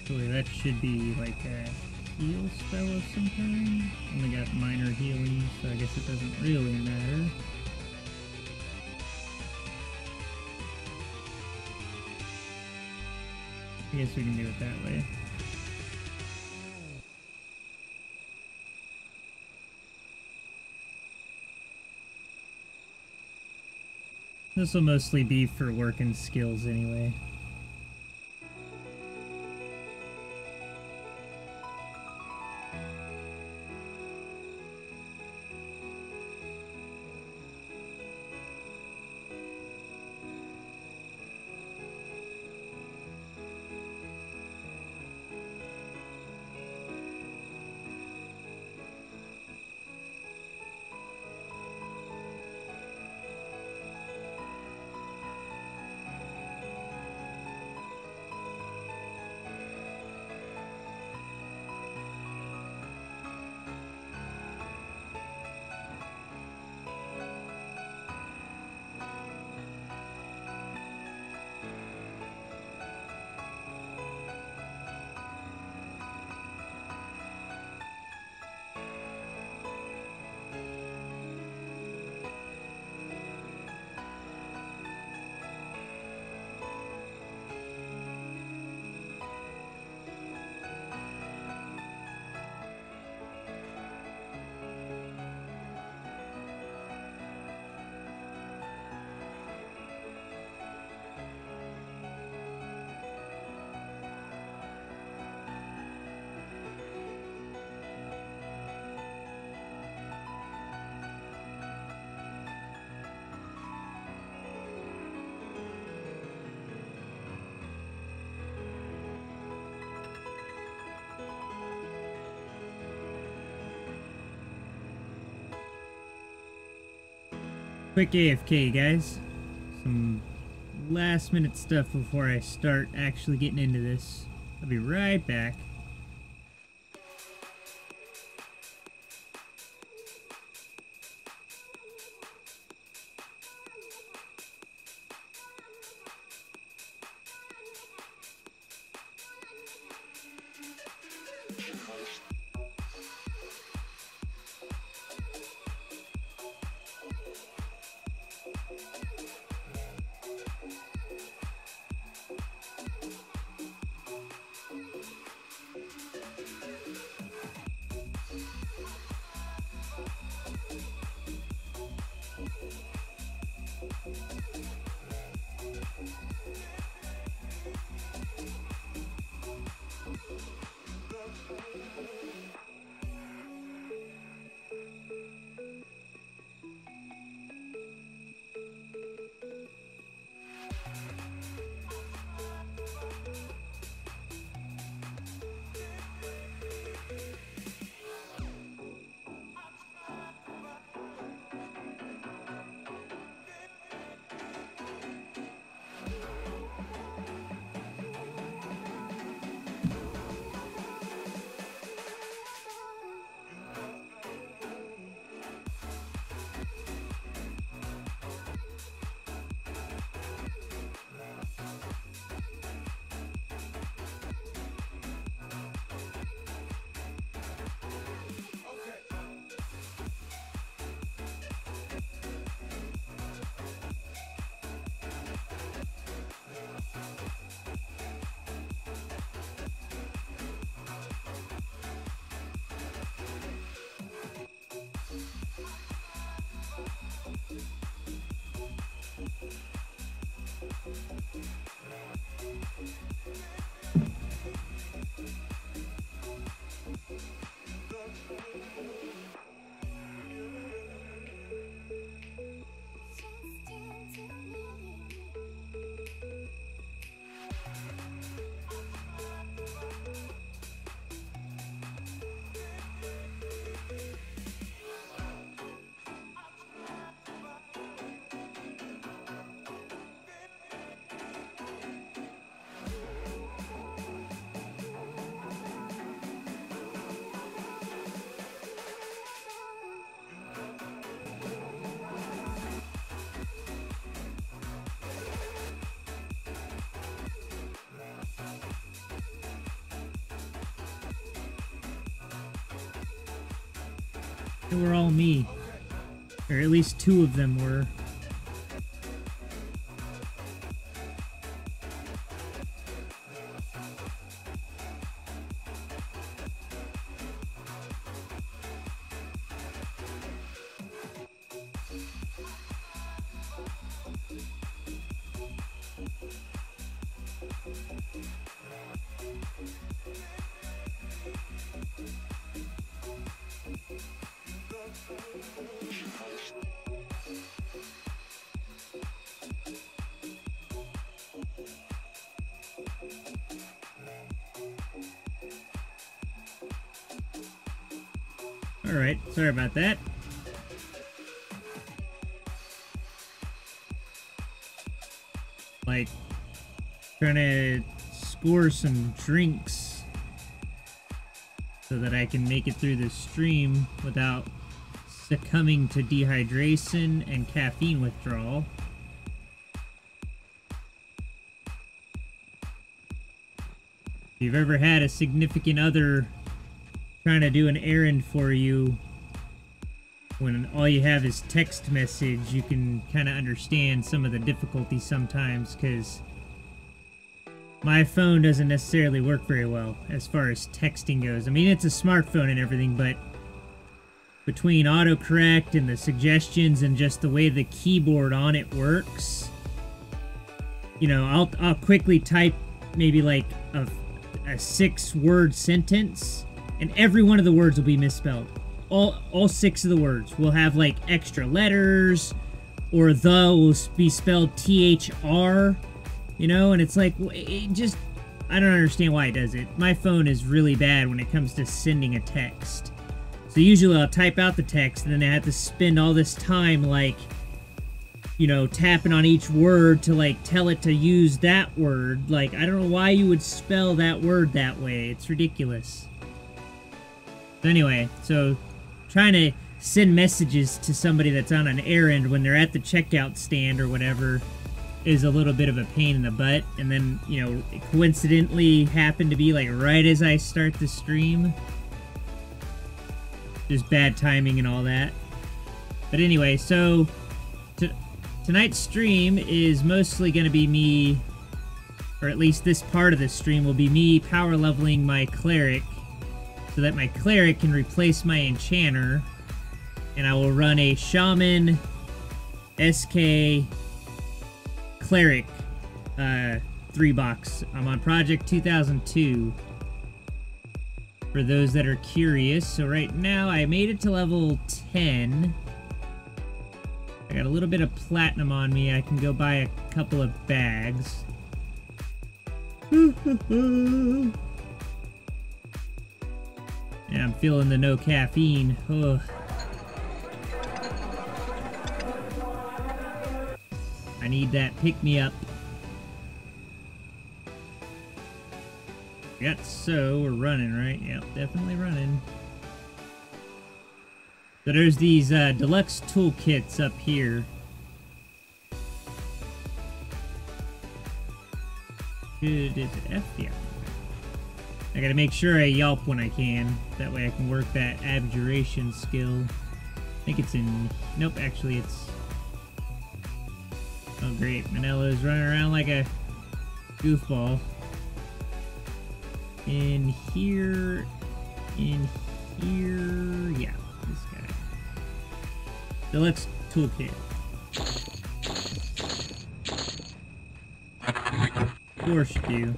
Hopefully that should be like a heal spell of some kind. Only got minor healing, so I guess it doesn't really matter. I guess we can do it that way. This will mostly be for working skills anyway. Quick AFK, guys. Some last minute stuff before I start actually getting into this. I'll be right back. They were all me. Or at least 2 of them were. Alright, sorry about that. Like, trying to score some drinks so that I can make it through this stream without succumbing to dehydration and caffeine withdrawal. If you've ever had a significant other trying to do an errand for you when all you have is text message, you can kind of understand some of the difficulty sometimes, because my phone doesn't necessarily work very well as far as texting goes. I mean, it's a smartphone and everything, but between autocorrect and the suggestions and just the way the keyboard on it works, you know, I'll quickly type maybe like a 6-word sentence, and every one of the words will be misspelled. All 6 of the words will have like extra letters, or the will be spelled THR, you know, and it's like, it just, I don't understand why it does it. My phone is really bad when it comes to sending a text. So usually I'll type out the text, and then I have to spend all this time, like, you know, tapping on each word to, like, tell it to use that word. Like, I don't know why you would spell that word that way. It's ridiculous. So anyway, so trying to send messages to somebody that's on an errand when they're at the checkout stand or whatever is a little bit of a pain in the butt. And then, you know, it coincidentally happened to be like right as I start the stream. Just bad timing and all that. But anyway, so tonight's stream is mostly going to be me, or at least this part of the stream will be me power leveling my Cleric, so that my Cleric can replace my Enchanter, and I will run a Shaman SK Cleric 3-box. I'm on Project 2002, for those that are curious. So right now I made it to level 10. I got a little bit of platinum on me. I can go buy a couple of bags. Yeah, I'm feeling the no caffeine. Ugh. I need that pick-me-up. Yep, so we're running, right? Yep, definitely running. So there's these deluxe toolkits up here. Is it F? Yeah. I gotta make sure I yelp when I can. That way I can work that abjuration skill. I think it's in... Nope, actually it's... Oh great, Manella's running around like a goofball. In here... Yeah, this guy. Deluxe toolkit. Of course you do.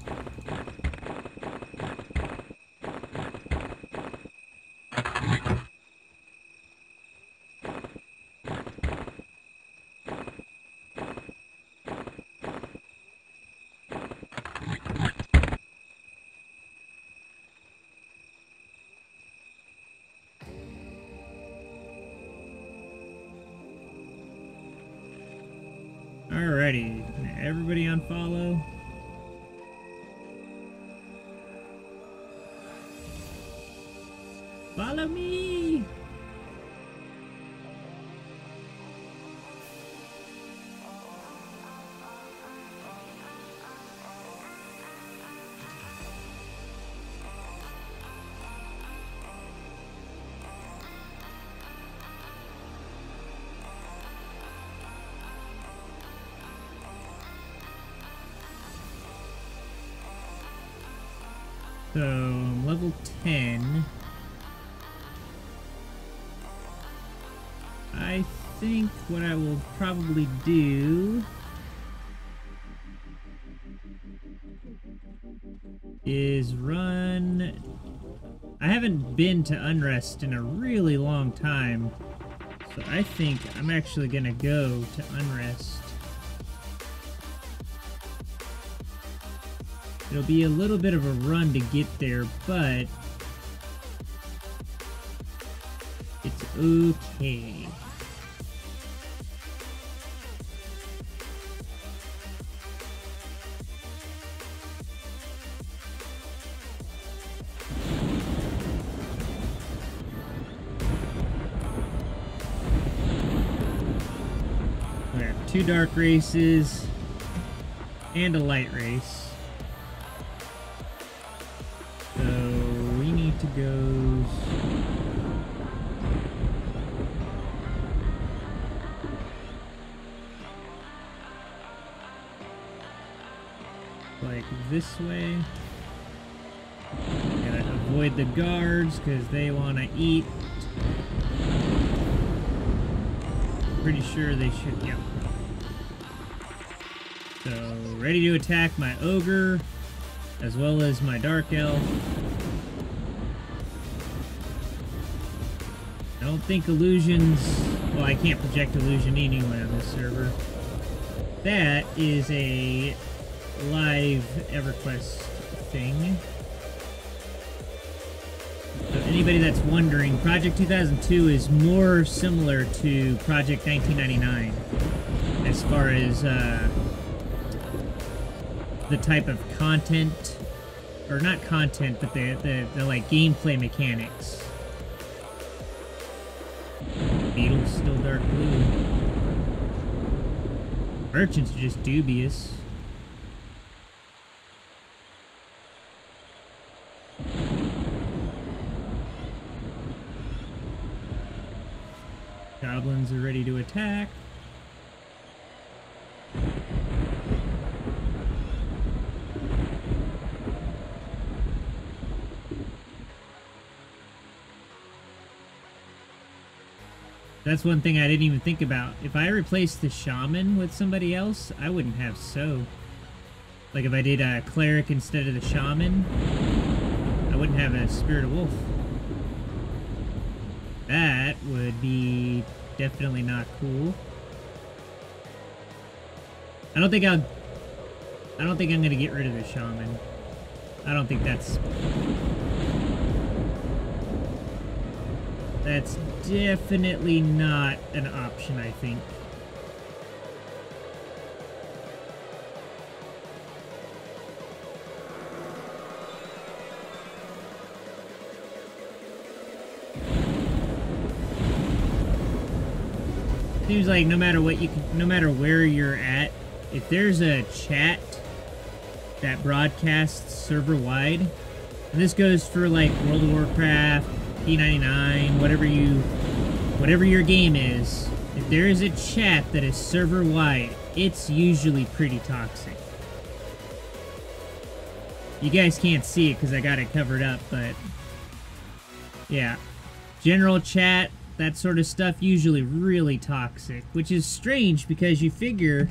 Alrighty, everybody on follow. Follow me! So, I'm level 10. I think what I will probably do is run... I haven't been to Unrest in a really long time, so I think I'm actually gonna go to Unrest. It'll be a little bit of a run to get there, but it's okay. We have 2 dark races and a light race. So we need to go like this way. Gotta avoid the guards because they want to eat. Pretty sure they should, yeah. So ready to attack my ogre as well as my dark elf. I don't think illusions... Well, I can't project illusion anyway on this server. That is a live EverQuest thing. So anybody that's wondering, Project 2002 is more similar to Project 1999 as far as the type of content, or not content, but the like gameplay mechanics. Beetle's still dark blue. Merchants are just dubious. Goblins are ready to attack. That's one thing I didn't even think about. If I replaced the shaman with somebody else, I wouldn't have so. Like if I did a cleric instead of the shaman, I wouldn't have a spirit of wolf. That would be definitely not cool. I don't think I'm gonna get rid of the shaman. I don't think that's definitely not an option, I think. Seems like no matter where you're at, if there's a chat that broadcasts server-wide, and this goes for like World of Warcraft, P99, whatever your game is, if there is a chat that is server-wide, it's usually pretty toxic. You guys can't see it because I got it covered up, but yeah. General chat, that sort of stuff, usually really toxic, which is strange because you figure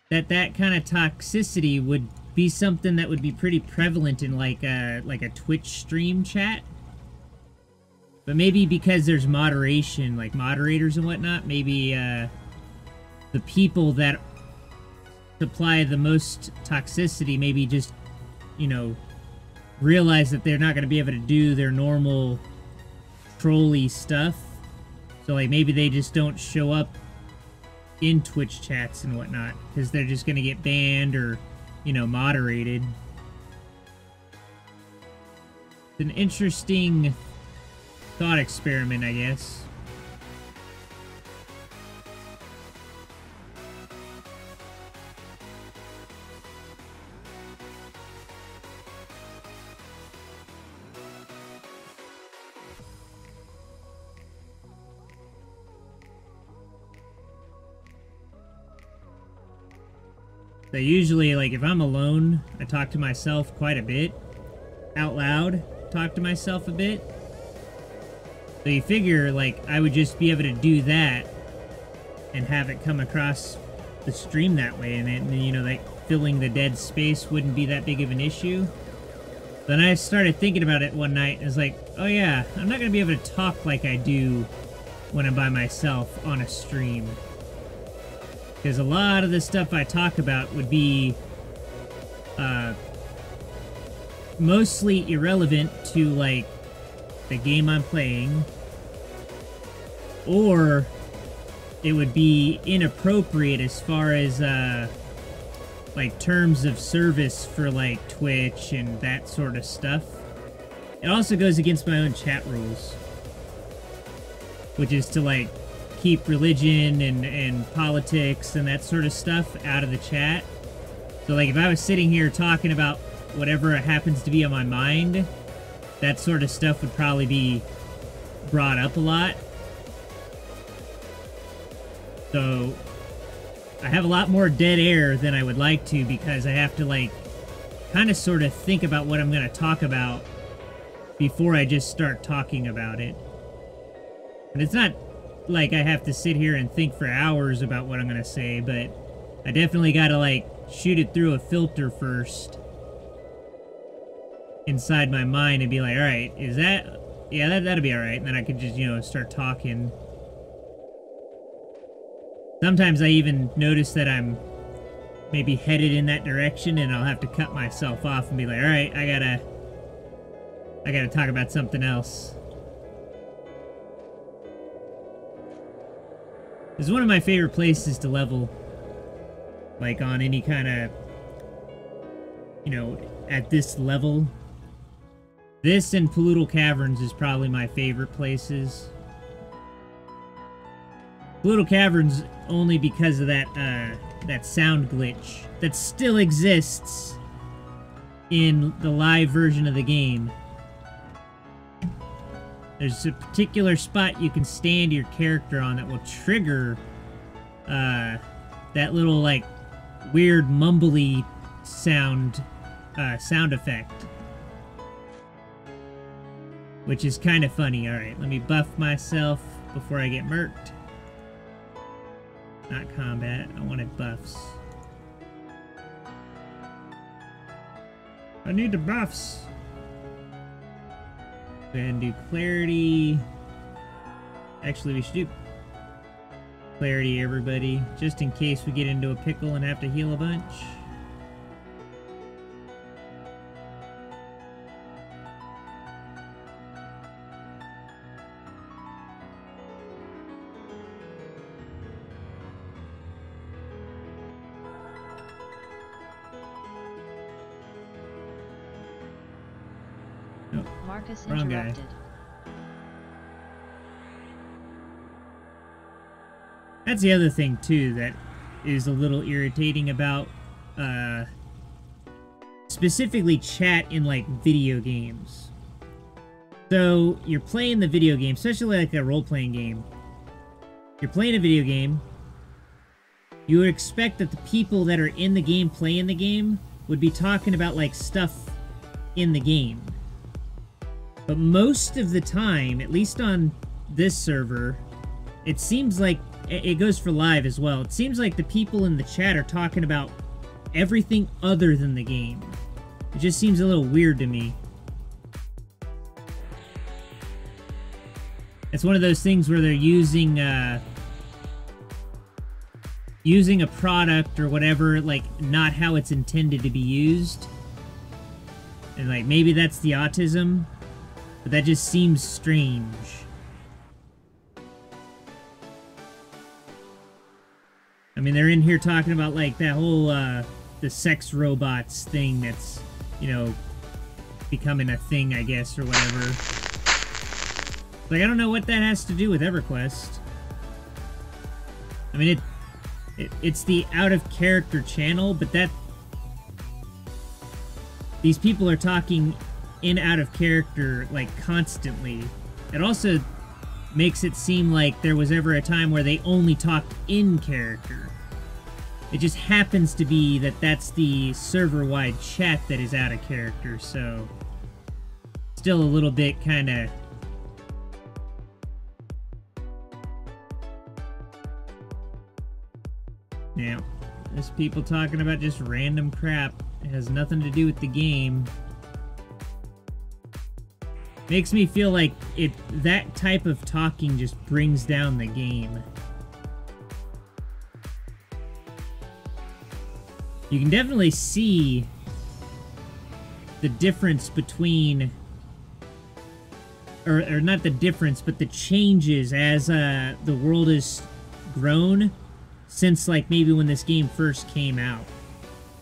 that that kind of toxicity would be something that would be pretty prevalent in like a Twitch stream chat. But maybe because there's moderation, like moderators and whatnot, maybe the people that supply the most toxicity maybe just, you know, realize that they're not going to be able to do their normal trolly stuff. So like maybe they just don't show up in Twitch chats and whatnot because they're just going to get banned or, you know, moderated. It's an interesting thought experiment, I guess. So usually, like, if I'm alone, I talk to myself quite a bit. out loud talk to myself a bit. So you figure, like, I would just be able to do that and have it come across the stream that way, and then, you know, like, filling the dead space wouldn't be that big of an issue. Then I started thinking about it one night, and I was like, oh yeah, I'm not going to be able to talk like I do when I'm by myself on a stream. Because a lot of the stuff I talk about would be mostly irrelevant to, like, the game I'm playing, or it would be inappropriate as far as, like, terms of service for, like, Twitch and that sort of stuff. It also goes against my own chat rules, which is to, like, keep religion and politics and that sort of stuff out of the chat. So, like, if I was sitting here talking about whatever happens to be on my mind, that sort of stuff would probably be brought up a lot. So I have a lot more dead air than I would like to, because I have to, like, kind of sort of think about what I'm going to talk about before I just start talking about it. And it's not like I have to sit here and think for hours about what I'm going to say, but I definitely got to, like, shoot it through a filter first inside my mind and be like, alright, is that... yeah, that'll be alright. And then I could just, you know, start talking. Sometimes I even notice that I'm maybe headed in that direction, and I'll have to cut myself off and be like, alright, I gotta talk about something else. This is one of my favorite places to level. Like, on any kind of, you know, at this level. This and Pollutal Caverns is probably my favorite places. Pollutal Caverns only because of that, that sound glitch that still exists in the live version of the game. There's a particular spot you can stand your character on that will trigger, that little, like, weird mumbly sound effect. Which is kind of funny. Alright, let me buff myself before I get murked. Not combat, I wanted buffs. I need the buffs! Go ahead and do clarity. Actually, we should do clarity, everybody, just in case we get into a pickle and have to heal a bunch. Marcus Wrong guy. interrupted. That's the other thing, too, that is a little irritating about, specifically chat in, like, video games. So, you're playing the video game, especially like a role-playing game. You're playing a video game. You would expect that the people that are in the game, playing the game, would be talking about, like, stuff in the game. But most of the time, at least on this server, it seems like, it goes for live as well, it seems like the people in the chat are talking about everything other than the game. It just seems a little weird to me. It's one of those things where they're using a product or whatever, like, not how it's intended to be used. And, like, maybe that's the autism. But that just seems strange. I mean, they're in here talking about, like, that whole, the sex robots thing that's, you know, becoming a thing, I guess, or whatever. Like, I don't know what that has to do with EverQuest. I mean, it's the out-of-character channel, but that... these people are talking in out of character, like, constantly. It also makes it seem like there was ever a time where they only talked in character. It just happens to be that that's the server-wide chat that is out of character, so... still a little bit kind of... Now, there's people talking about just random crap. It has nothing to do with the game. Makes me feel like that type of talking just brings down the game. You can definitely see the difference between, or not the difference, but the changes as the world has grown since, like, maybe when this game first came out.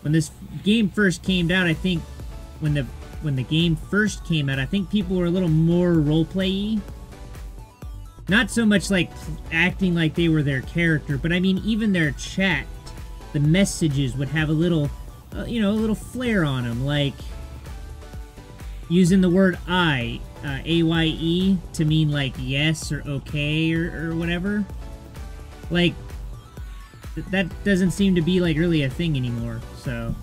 When this game first came out, I think when the game first came out, I think people were a little more roleplay-y. Not so much like acting like they were their character, but I mean even their chat, the messages would have a little, you know, a little flair on them, like using the word I, A-Y-E, to mean like yes or okay or whatever. Like, that doesn't seem to be like really a thing anymore, so...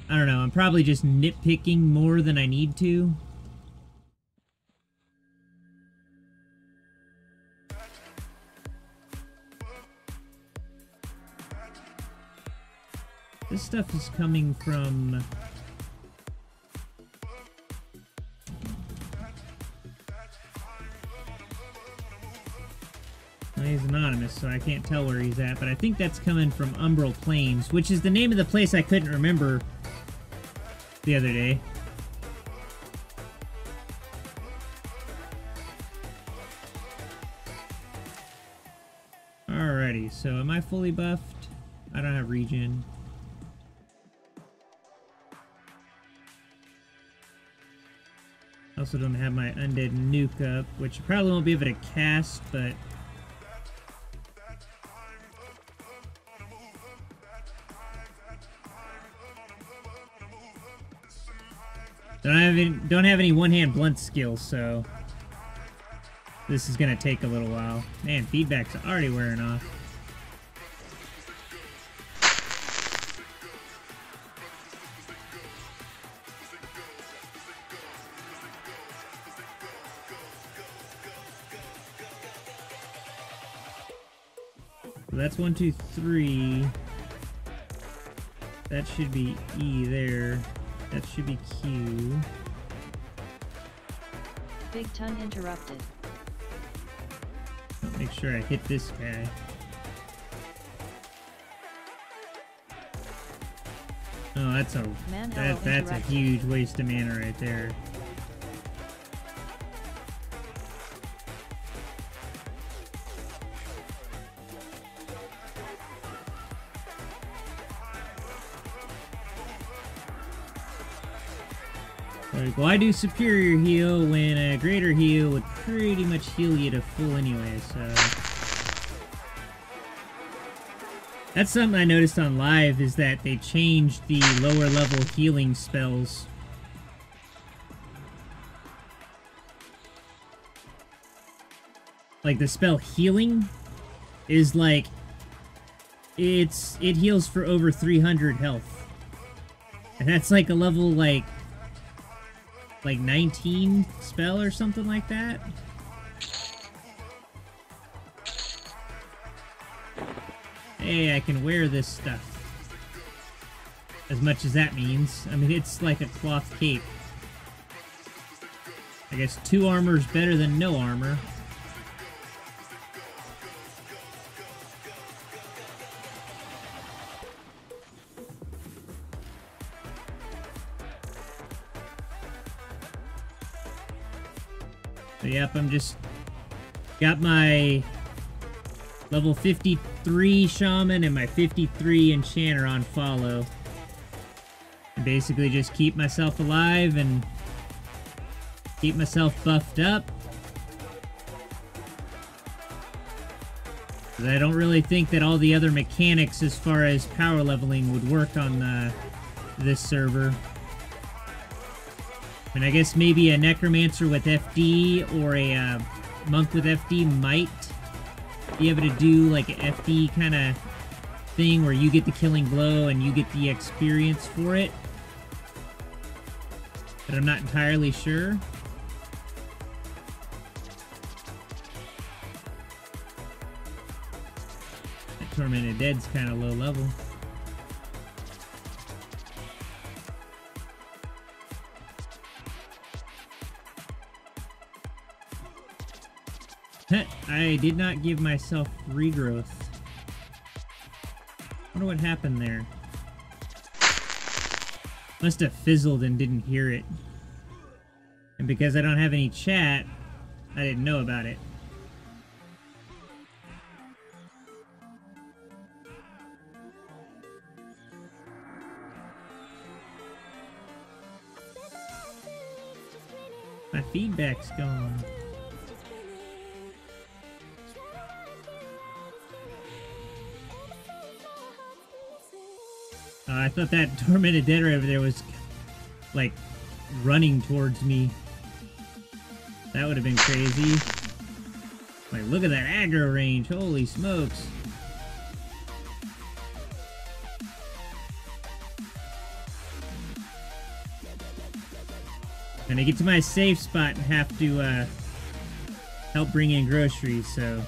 I don't know, I'm probably just nitpicking more than I need to. This stuff is coming from... Well, he's anonymous, so I can't tell where he's at, but I think that's coming from Umbral Plains, which is the name of the place I couldn't remember the other day. Alrighty, so am I fully buffed? I don't have regen. Also don't have my undead nuke up, which you probably won't be able to cast, but... Don't have any one-hand blunt skills, so this is gonna take a little while. Man, feedback's already wearing off. So that's 1, 2, 3. That should be E there. That should be Q. BigTon interrupted. I'll make sure I hit this guy. Oh, that's a huge waste of mana right there. Like, why do superior heal when a greater heal would pretty much heal you to full anyway, so... That's something I noticed on live, is that they changed the lower level healing spells. Like, the spell healing is like... It heals for over 300 health. And that's like a level, like 19 spell or something like that. Hey, I can wear this stuff. As much as that means. I mean, it's like a cloth cape. I guess 2 armor is better than no armor. So, yep, I'm just got my level 53 shaman and my 53 enchanter on follow. And basically just keep myself alive and keep myself buffed up. Because I don't really think that all the other mechanics as far as power leveling would work on this server. And I guess maybe a necromancer with FD or a monk with FD might be able to do like an FD kind of thing where you get the killing blow and you get the experience for it. but I'm not entirely sure. That Tormented Dead's kind of low level. I did not give myself regrowth. Wonder what happened there. Must have fizzled and didn't hear it. And because I don't have any chat, I didn't know about it. My feedback's gone. I thought that Tormented Dead right over there was, like, running towards me. That would have been crazy. Like, look at that aggro range. Holy smokes. And I get to my safe spot and have to, help bring in groceries, so...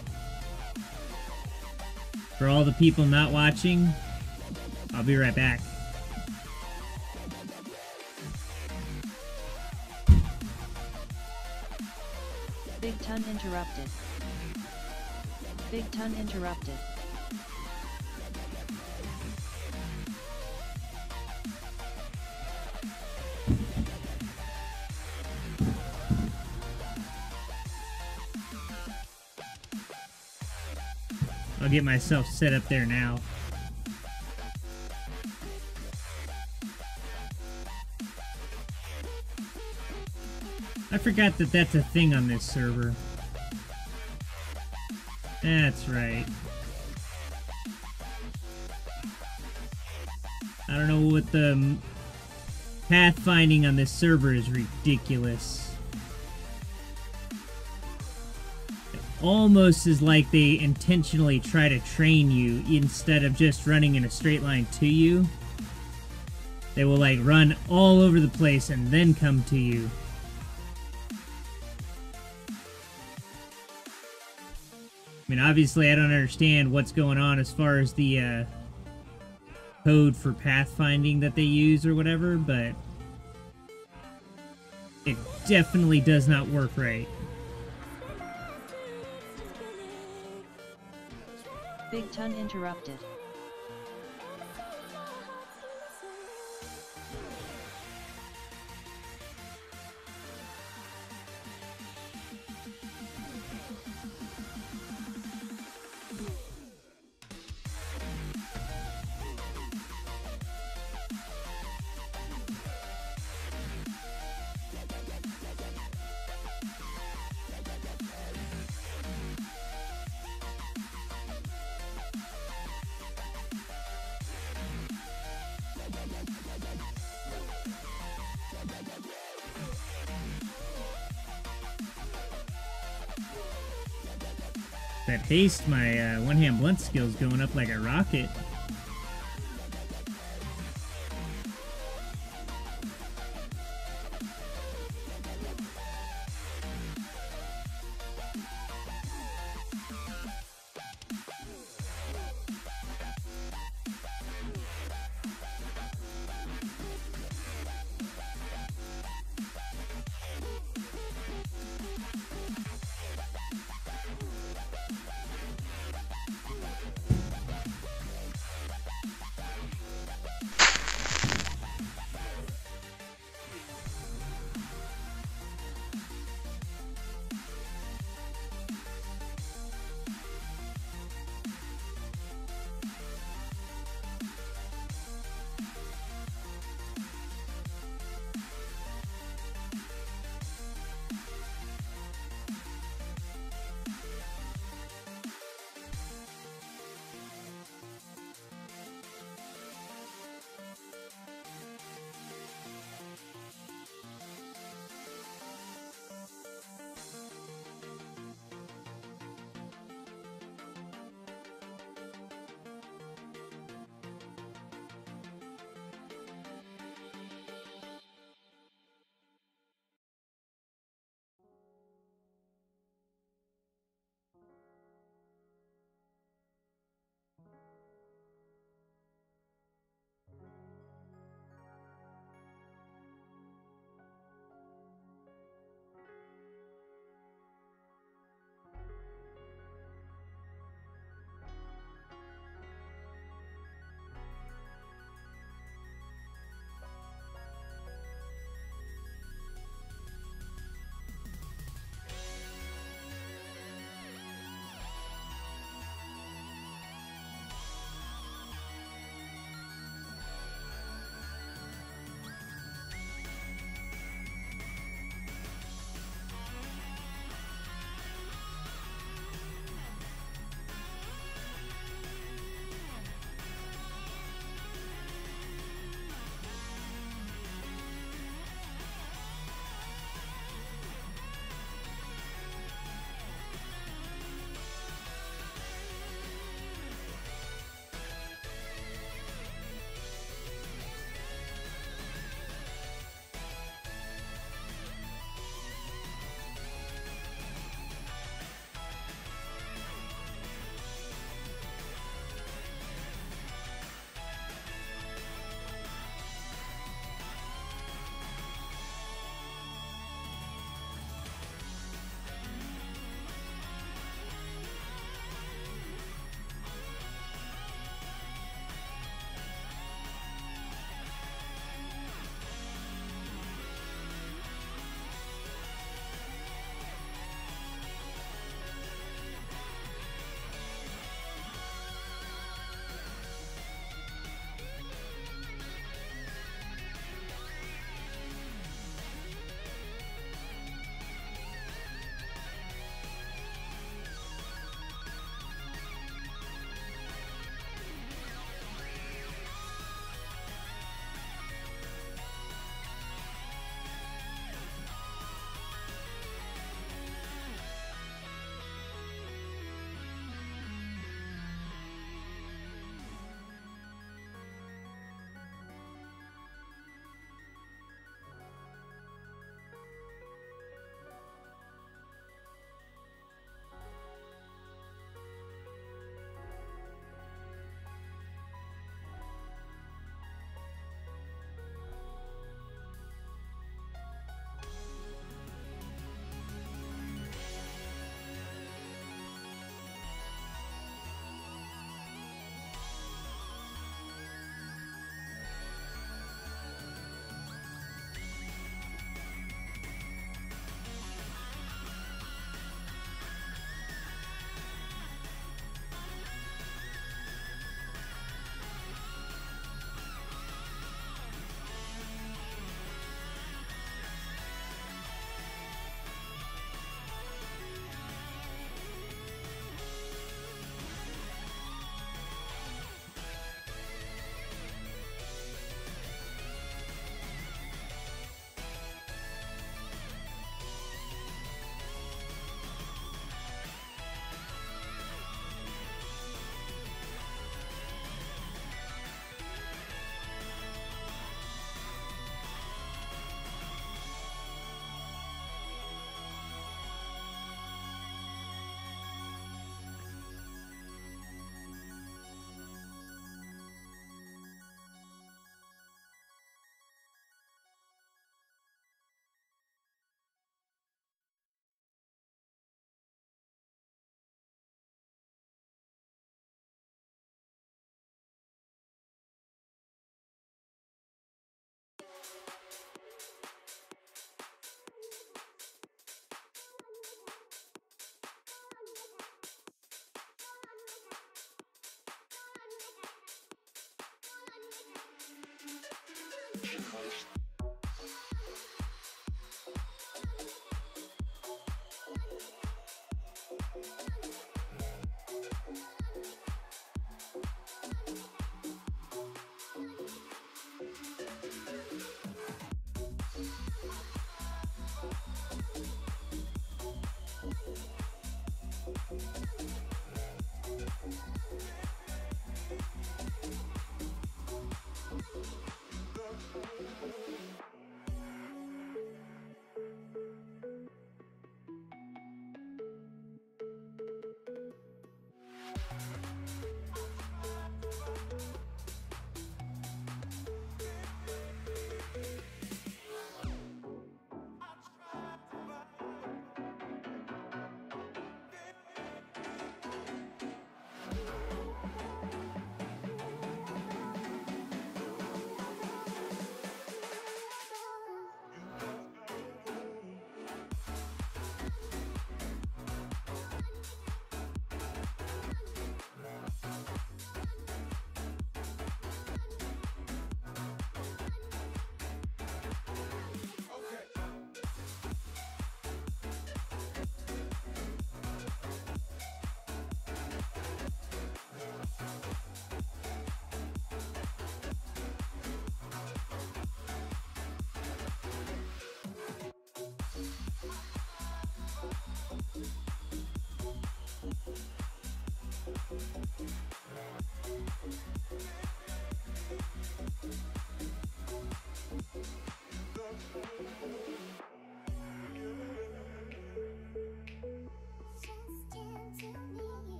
For all the people not watching... I'll be right back. BigTon interrupted. BigTon interrupted. I'll get myself set up there now. I forgot that that's a thing on this server. That's right. I don't know what the pathfinding on this server is ridiculous. It almost is like they intentionally try to train you instead of just running in a straight line to you. They will like run all over the place and then come to you. I mean, obviously I don't understand what's going on as far as the code for pathfinding that they use or whatever, but it definitely does not work right. BigTon interrupted. That haste, my one-hand blunt skill's going up like a rocket.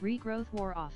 Regrowth wore off.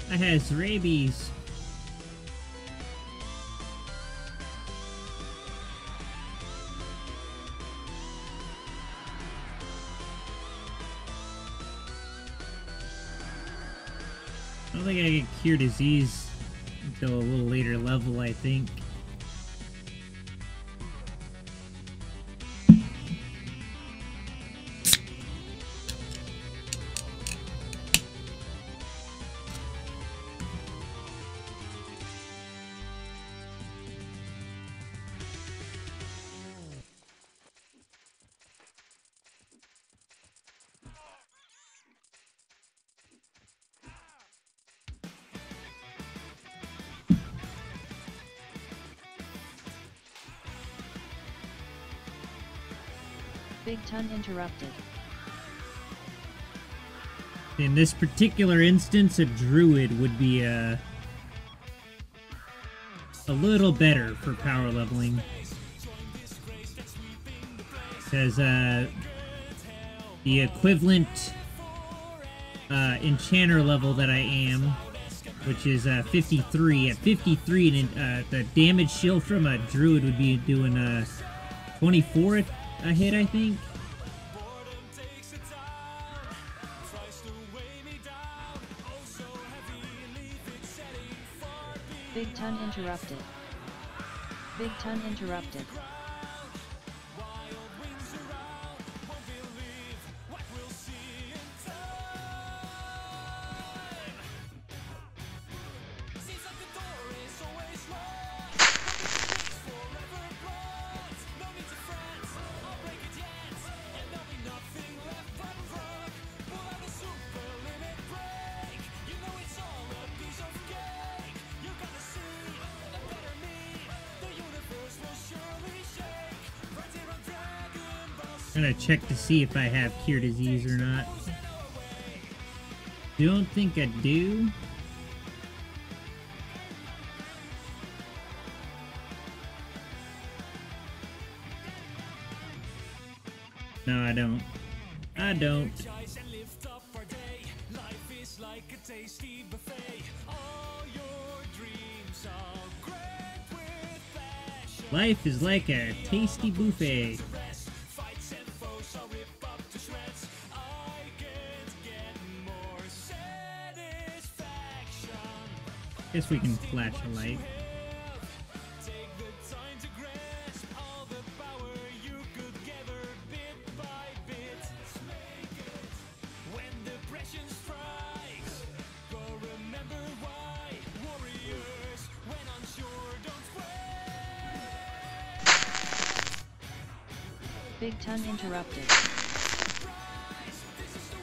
I has rabies. I don't think I get cure disease until a little later level, I think. BigTon interrupted. In this particular instance, a druid would be a little better for power leveling. Because the equivalent enchanter level that I am, which is 53. At 53, the damage shield from a druid would be doing 24 a hit, I think. BigTon interrupted. BigTon interrupted. I'm gonna check to see if I have cure disease or not. Don't think I do. No, I don't. I don't. Life is like a tasty buffet. Guess we can flash a light. BigTon interrupted.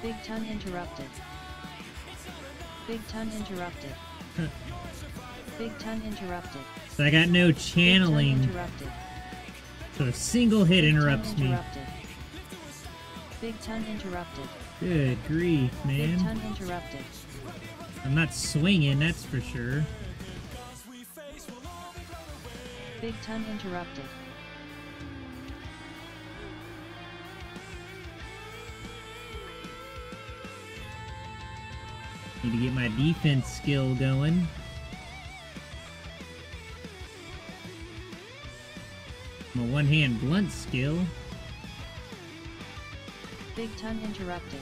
BigTon interrupted. BigTon interrupted. BigTon interrupted. So I got no channeling. Interrupted. So a single hit interrupts me. BigTon interrupted. Good grief, man. BigTon interrupted. I'm not swinging, that's for sure. BigTon interrupted. Need to get my defense skill going. My one-hand blunt skill. BigTon interrupted.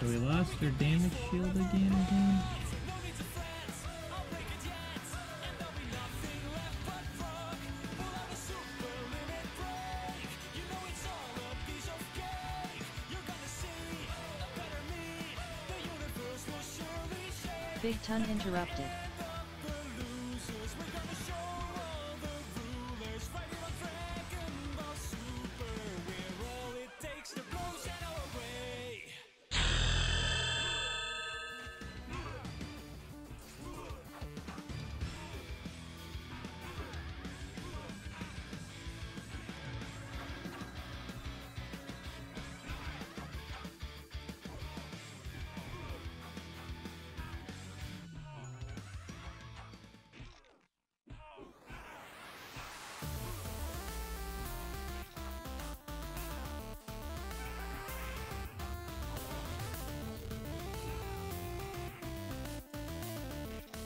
So we lost our damage shield again, I think. BigTon interrupted.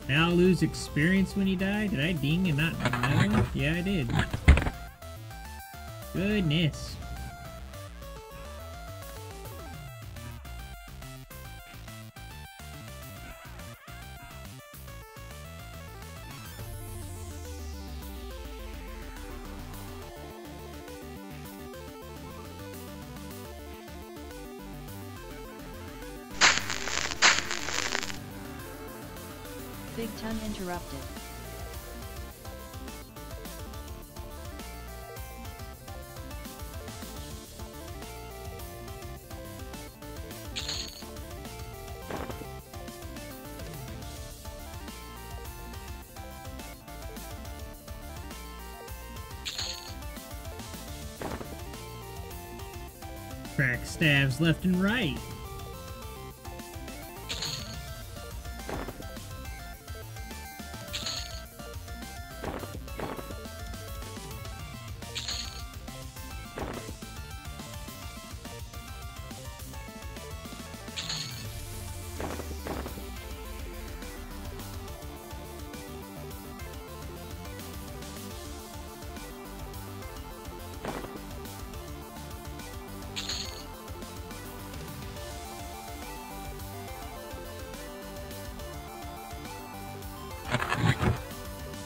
Now lose experience when you die? Did I ding and not know? Yeah, I did. Goodness. BigTon interrupted. Crack stabs left and right.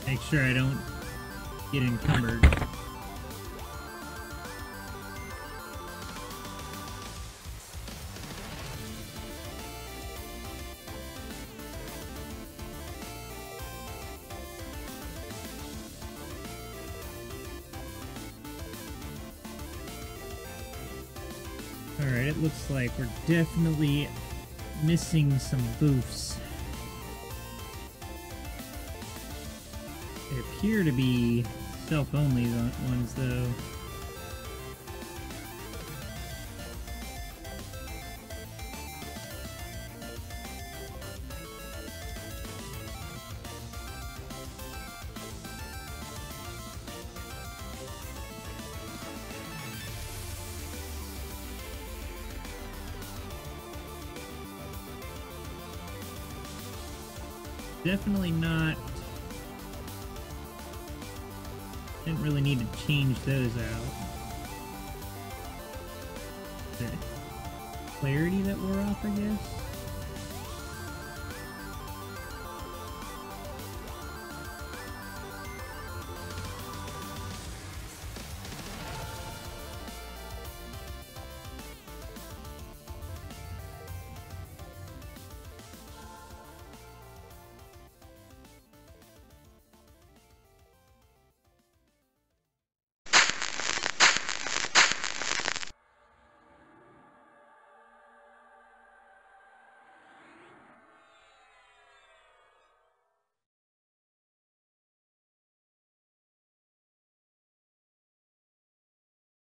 Make sure I don't get encumbered. Alright, it looks like we're definitely missing some boofs. They appear to be self-only ones, though. Definitely not. Didn't really need to change those out. The clarity that wore off, I guess.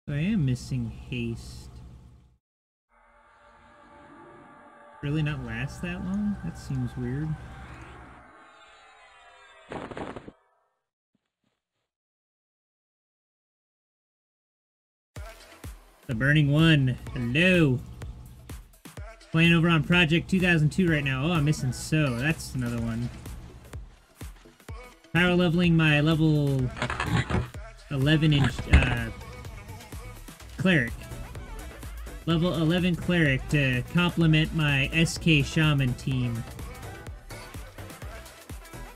I am missing haste. Really not last that long? That seems weird. The Burning One. Hello. Playing over on Project 2002 right now. Oh, I'm missing So. That's another one. Power leveling my level 11-inch Cleric. Level 11 Cleric to complement my SK Shaman team.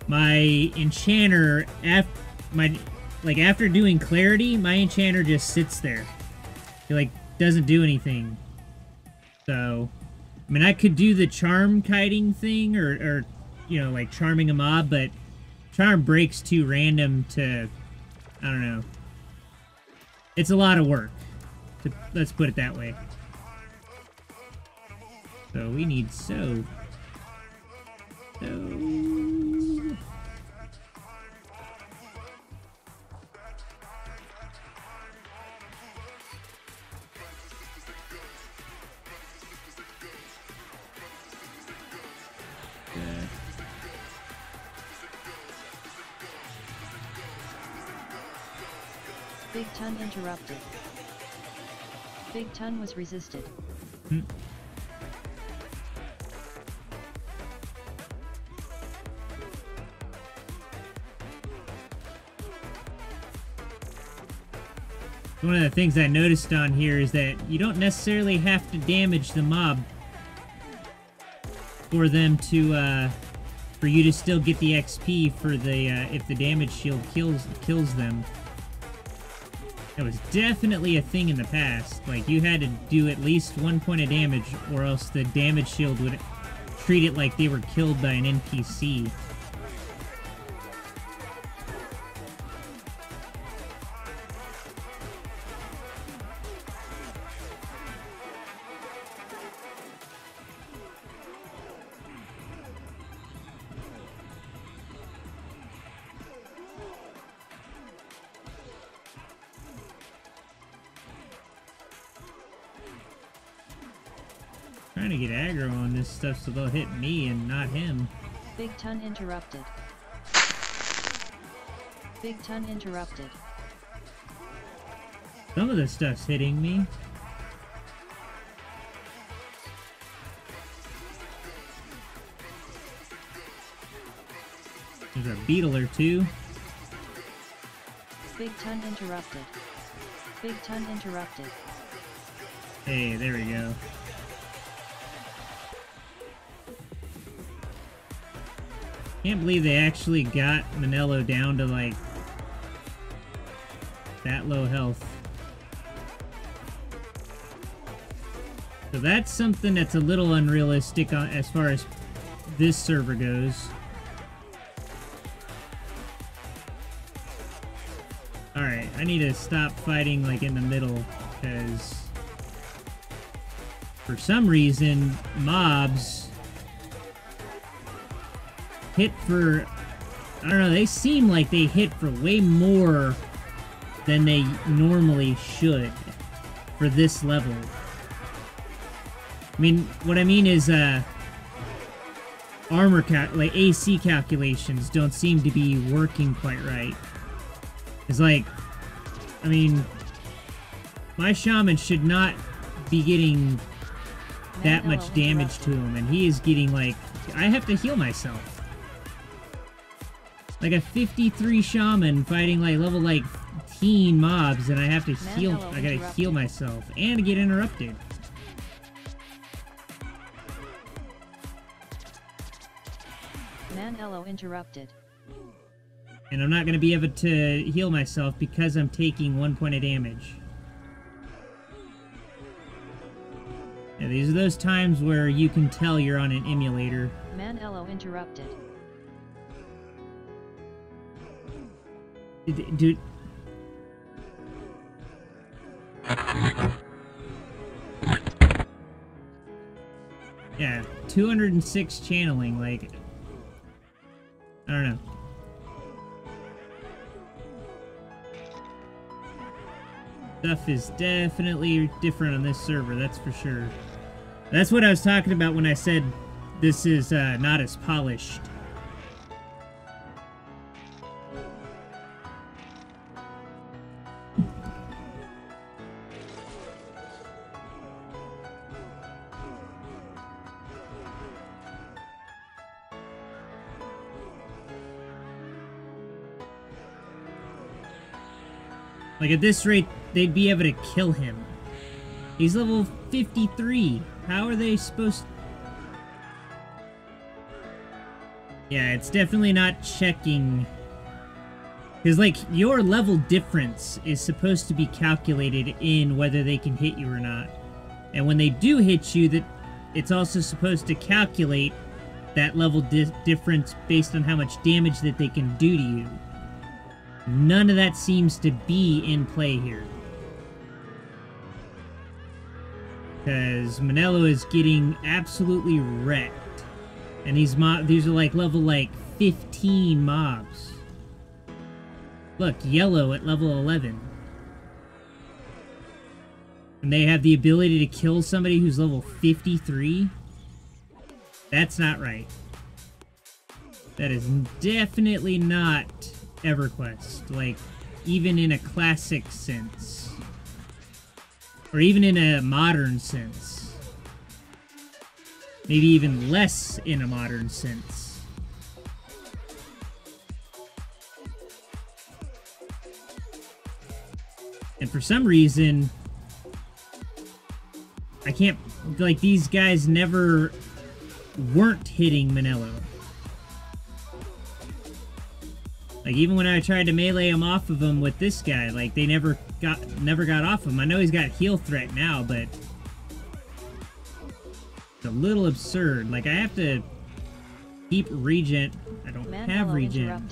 My Enchanter, after doing Clarity, my Enchanter just sits there. He, doesn't do anything. So, I mean, I could do the Charm kiting thing, or charming a mob, but Charm breaks too random to, I don't know. It's a lot of work. Let's put it that way. So we need So. BigTon interrupted. BigTon was resisted. One of the things I noticed on here is that you don't necessarily have to damage the mob for them to, for you to still get the XP for the, if the damage shield kills them. That was definitely a thing in the past. Like, you had to do at least 1 point of damage, or else the damage shield would treat it like they were killed by an NPC. Trying to get aggro on this stuff so they'll hit me and not him. BigTon interrupted. BigTon interrupted. Some of the stuff's hitting me. There's a beetle or two. BigTon interrupted. BigTon interrupted. Hey, there we go. Can't believe they actually got Manello down to, like, that low health. So that's something that's a little unrealistic as far as this server goes. Alright, I need to stop fighting, like, in the middle, because for some reason, mobs hit for, I don't know, they seem like they hit for way more than they normally should for this level. I mean, what I mean is, armor like AC calculations don't seem to be working quite right. It's like, I mean, my shaman should not be getting that much damage to him, and he is getting, like, I have to heal myself. Like a 53 shaman fighting like level like teen mobs, and I have to heal. I gotta heal myself and get interrupted. Manello interrupted. And I'm not gonna be able to heal myself because I'm taking 1 point of damage. Yeah, these are those times where you can tell you're on an emulator. Manello interrupted. Dude. Yeah, 206 channeling, like, I don't know. Stuff is definitely different on this server, that's for sure. That's what I was talking about when I said this is not as polished. Like, at this rate, they'd be able to kill him. He's level 53. How are they supposed to... Yeah, it's definitely not checking. Because, like, your level difference is supposed to be calculated in whether they can hit you or not. And when they do hit you, that it's also supposed to calculate that level difference based on how much damage that they can do to you. None of that seems to be in play here. Because Manello is getting absolutely wrecked. And these are like level like 15 mobs. Look, yellow at level 11. And they have the ability to kill somebody who's level 53? That's not right. That is definitely not EverQuest, like, even in a classic sense. Or even in a modern sense. Maybe even less in a modern sense. And for some reason, I can't, like, these guys never weren't hitting Manello. Like, even when I tried to melee him off of him with this guy, like, they never got off him. I know he's got heal threat now, but it's a little absurd. Like, I have to keep regen. I don't have regen.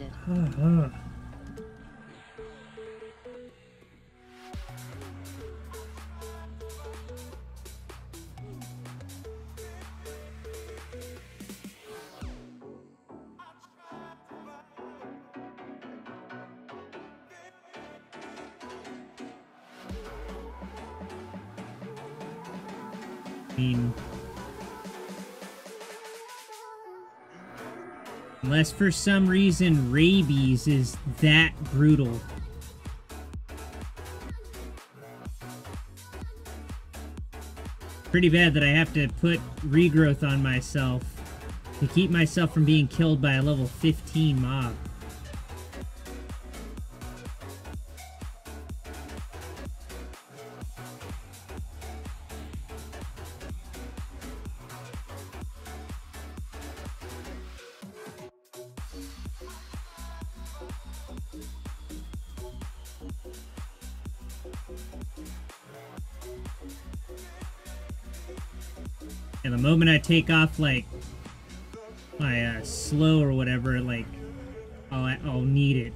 I mean, unless for some reason rabies is that brutal. Pretty bad that I have to put regrowth on myself to keep myself from being killed by a level 15 mob. And the moment I take off, like, my slow or whatever, like, I'll need it.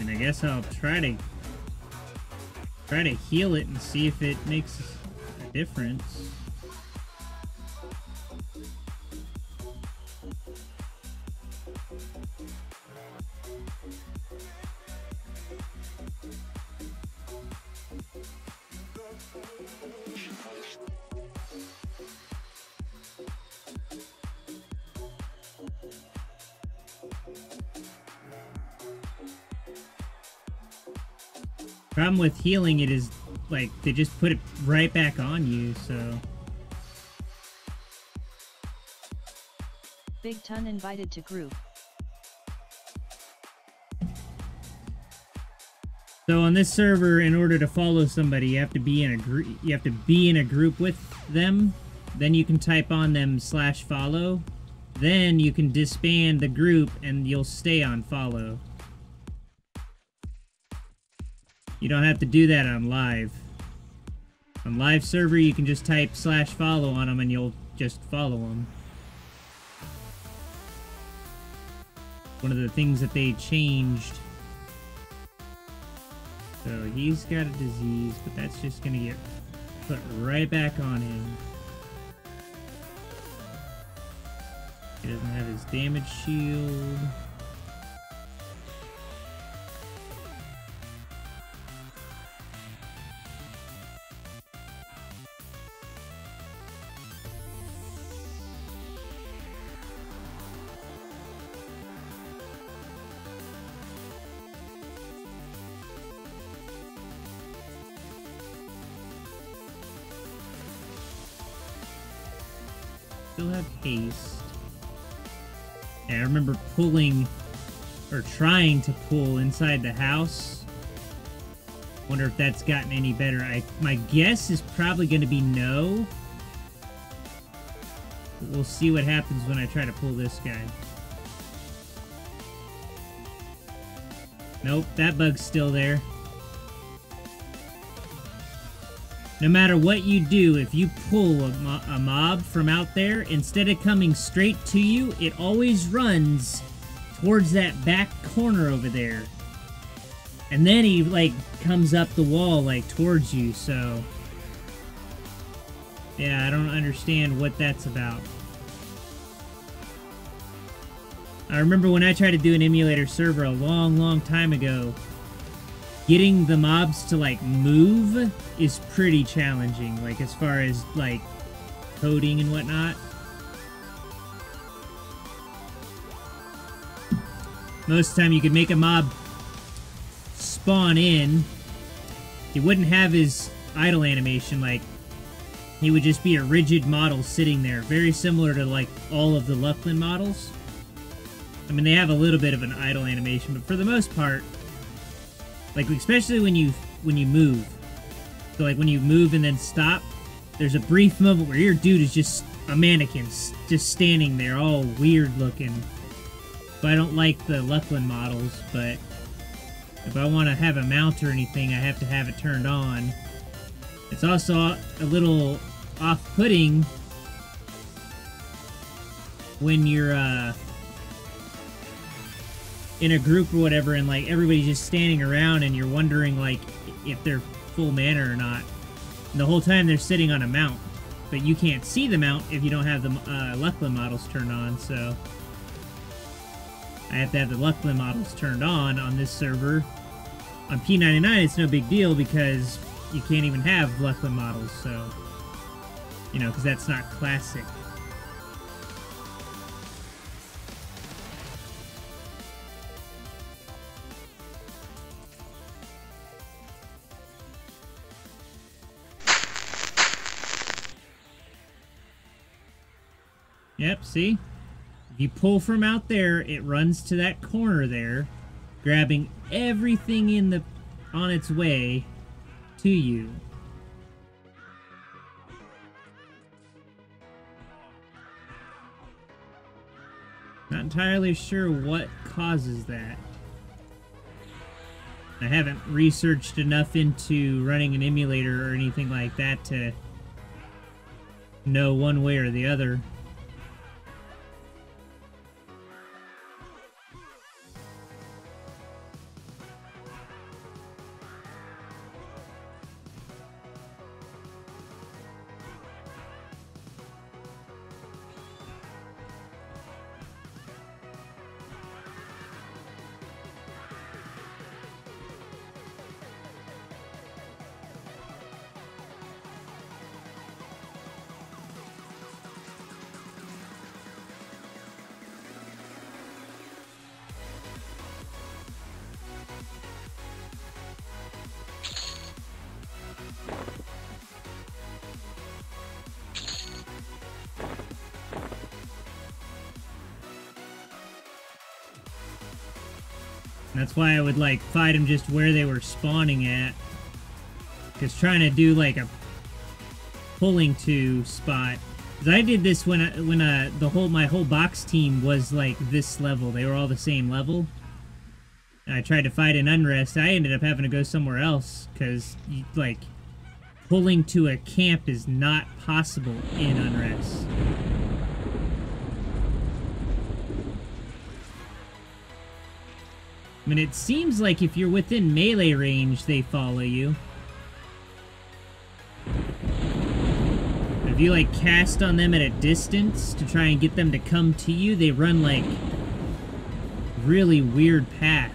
And I guess I'll try to heal it and see if it makes a difference. Problem with healing it is, like, they just put it right back on you, so... BigTon invited to group. So on this server, in order to follow somebody, you have to be in a group. You have to be in a group with them. Then you can type on them /follow. Then you can disband the group, and you'll stay on follow. You don't have to do that on live. On live server, you can just type /follow on them, and you'll just follow them. One of the things that they changed. So he's got a disease, but that's just gonna get put right back on him. He doesn't have his damage shield. Still have haste. And I remember pulling, or trying to pull inside the house. Wonder if that's gotten any better. My guess is probably going to be no. But we'll see what happens when I try to pull this guy. Nope, that bug's still there. no matter what you do, if you pull a mob from out there, instead of coming straight to you, it always runs towards that back corner over there. And then he, like, comes up the wall, like, towards you, so... yeah, I don't understand what that's about. I remember when I tried to do an emulator server a long time ago, getting the mobs to, like, move is pretty challenging, like, as far as, like, coding and whatnot. Most of the time you could make a mob spawn in. He wouldn't have his idle animation, like, he would just be a rigid model sitting there, very similar to, like, all of the Luckland models. I mean, they have a little bit of an idle animation, but for the most part, like, especially when you move. So, like, when you move and then stop, there's a brief moment where your dude is just a mannequin, just standing there, all weird looking. But I don't like the Luckland models, but if I want to have a mount or anything, I have to have it turned on. It's also a little off-putting when you're in a group or whatever, and, like, everybody's just standing around and you're wondering, like, if they're full mana or not. And the whole time they're sitting on a mount, but you can't see the mount if you don't have the Luckland models turned on, so I have to have the Luckland models turned on this server. On P99, it's no big deal because you can't even have Luckland models, so, you know, because that's not classic. Yep, see? If you pull from out there, it runs to that corner there, grabbing everything on its way to you. Not entirely sure what causes that. I haven't researched enough into running an emulator or anything like that to know one way or the other. That's why I would, like, fight them just where they were spawning at. Because trying to do, like, a pulling to spot. Because I did this when my whole box team was, like, this level. They were all the same level. And I tried to fight in Unrest. I ended up having to go somewhere else. Because, like, pulling to a camp is not possible in Unrest. I mean, it seems like if you're within melee range, they follow you. If you, like, cast on them at a distance to try and get them to come to you, they run, like, really weird path.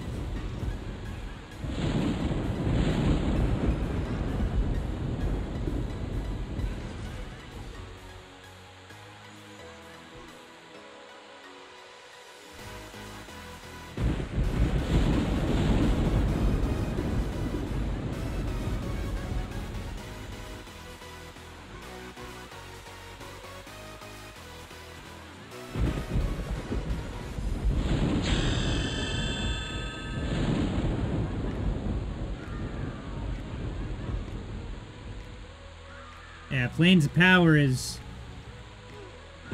Yeah, Planes of Power is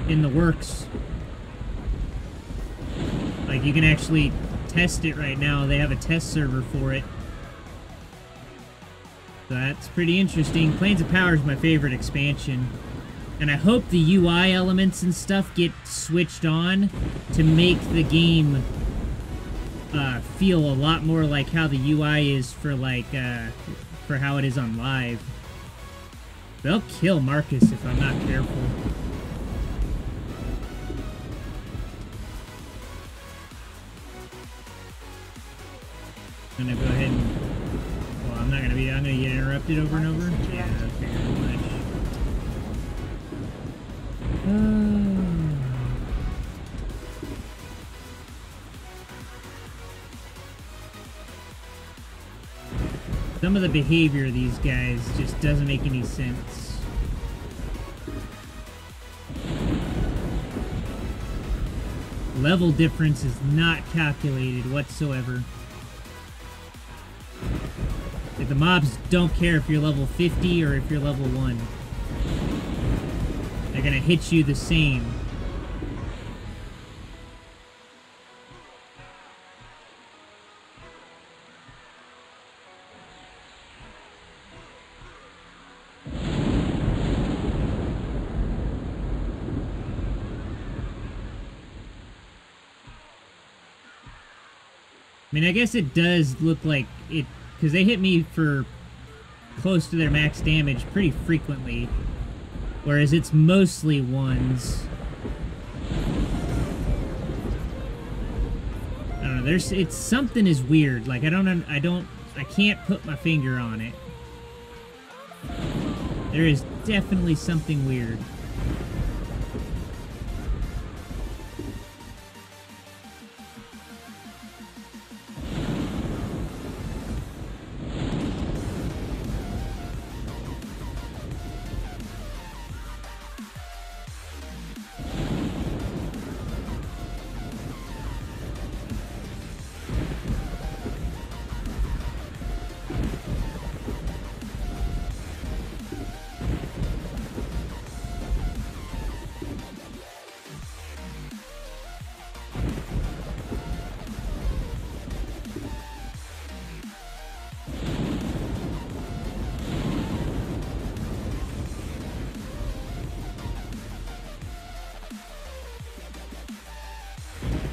in the works. Like, you can actually test it right now. They have a test server for it. So that's pretty interesting. Planes of Power is my favorite expansion. And I hope the UI elements and stuff get switched on to make the game feel a lot more like how the UI is for like for how it is on live. They'll kill Marcus if I'm not careful. I'm gonna go ahead and, well, I'm not gonna be, I'm gonna get interrupted over and over. Yeah, okay, pretty much. Some of the behavior of these guys just doesn't make any sense. Level difference is not calculated whatsoever. Like, the mobs don't care if you're level 50 or if you're level 1. They're gonna hit you the same. I mean, I guess it does look like it, because they hit me for close to their max damage pretty frequently, whereas it's mostly ones. I don't know, it's something is weird. Like, I can't put my finger on it. There is definitely something weird.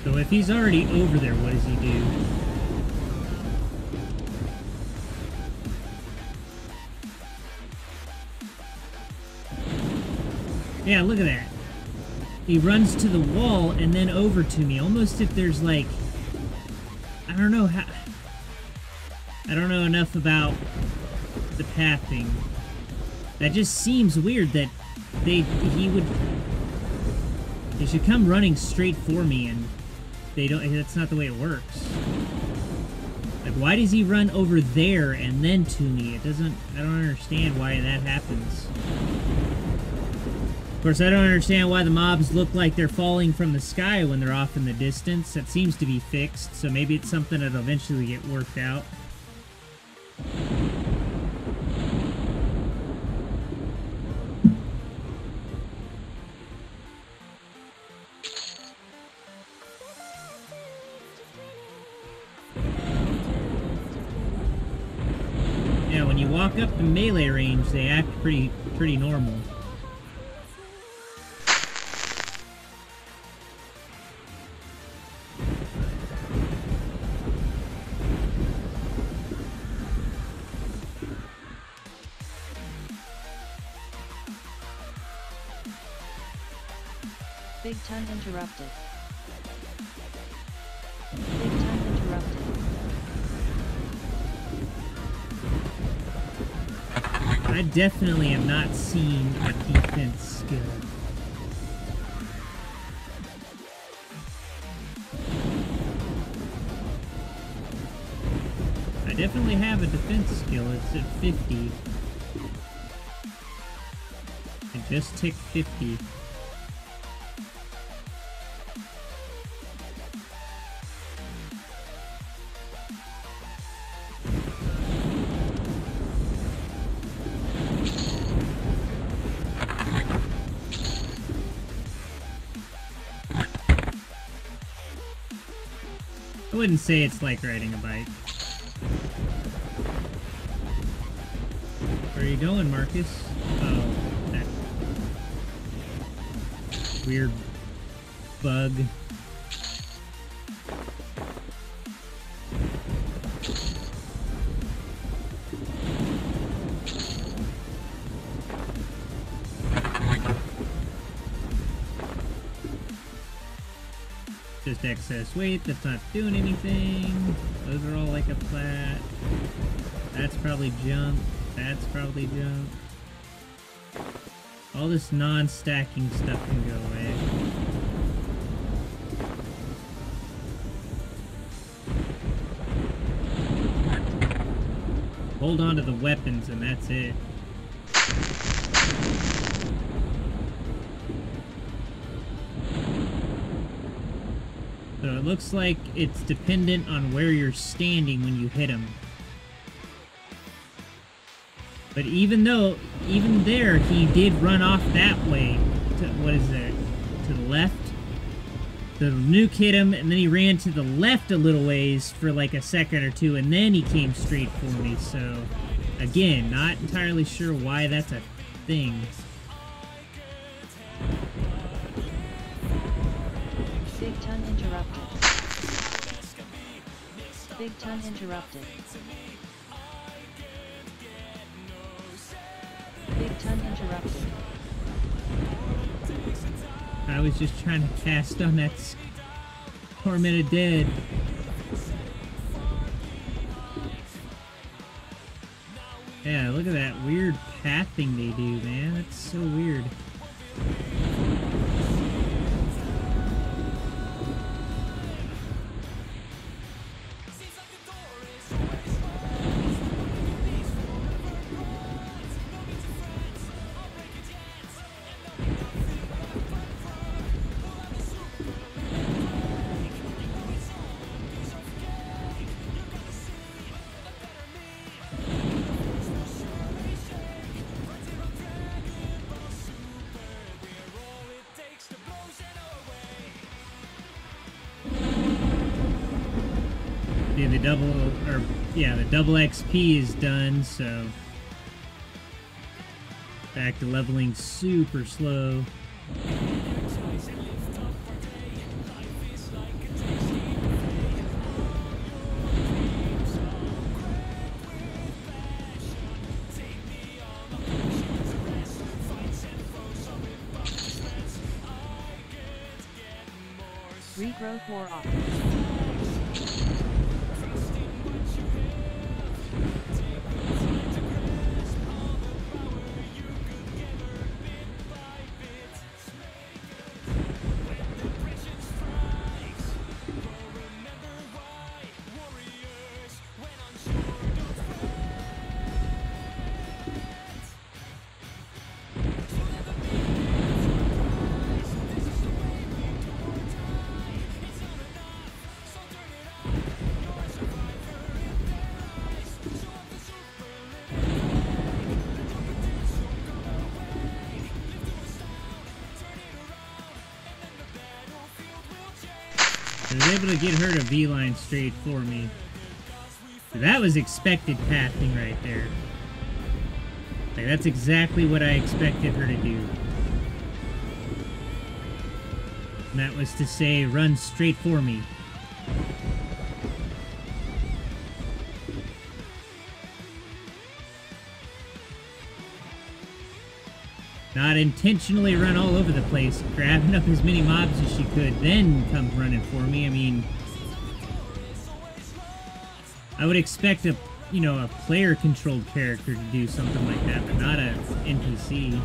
So if he's already over there, what does he do? Yeah, look at that. He runs to the wall and then over to me, almost if there's like, I don't know how, I don't know enough about the pathing. That just seems weird that they should come running straight for me, and they don't. That's not the way it works. Like, why does he run over there and then to me? It doesn't, I don't understand why that happens. Of course, I don't understand why the mobs look like they're falling from the sky when they're off in the distance. That seems to be fixed, so maybe it's something that'll eventually get worked out. Yeah, when you walk up to melee range, they act pretty normal. BigTon interrupted. BigTon interrupted. I definitely am not seeing a defense skill. I definitely have a defense skill. It's at 50. I just ticked 50. I wouldn't say it's like riding a bike. Where are you going, Marcus? Oh, that weird bug. Just excess weight, that's not doing anything. Those are all like a flat. That's probably junk. That's probably junk. All this non-stacking stuff can go away. Hold on to the weapons and that's it. So it looks like it's dependent on where you're standing when you hit him. But even there, he did run off that way. What is that? To the left? The nuke hit him, and then he ran to the left a little ways for like a second or two, and then he came straight for me. So, again, not entirely sure why that's a thing. BigTon interrupted. BigTon interrupted. BigTon interrupted. I was just trying to cast on that tormented dead. Yeah, look at that weird pathing they do, man. That's so weird. The double XP is done, so back to leveling super slow. Regrowth war off. I was able to get her to V-line straight for me. So that was expected pathing right there. Like, that's exactly what I expected her to do. And that was to say, run straight for me. Not intentionally run all over the place, grabbing up as many mobs as she could, then come running for me. I mean, I would expect a player-controlled character to do something like that, but not an NPC.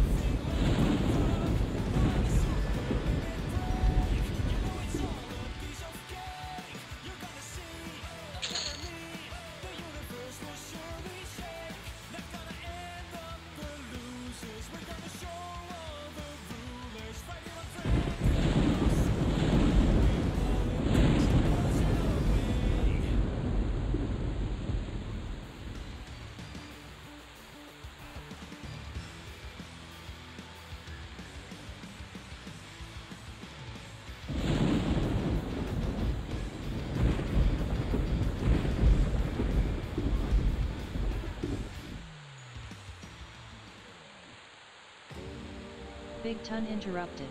Big Ton interrupted.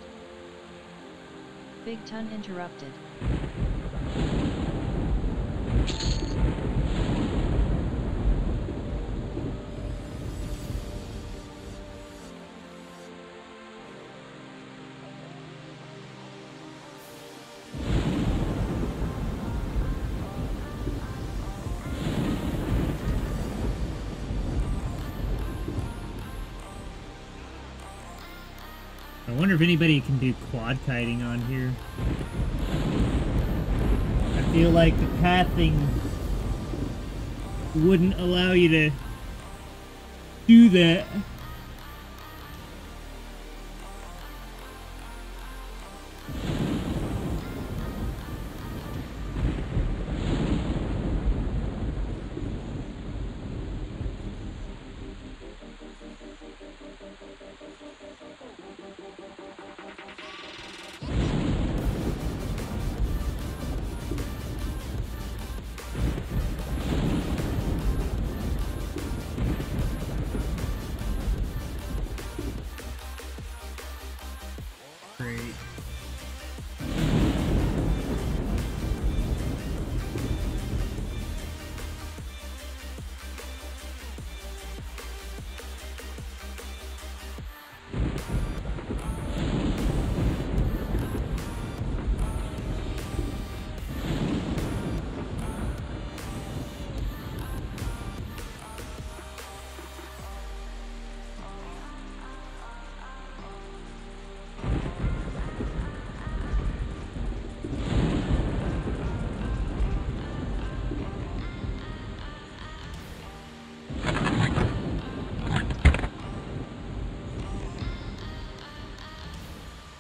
Big Ton interrupted. I wonder if anybody can do quad kiting on here. I feel like the pathing wouldn't allow you to do that. Great.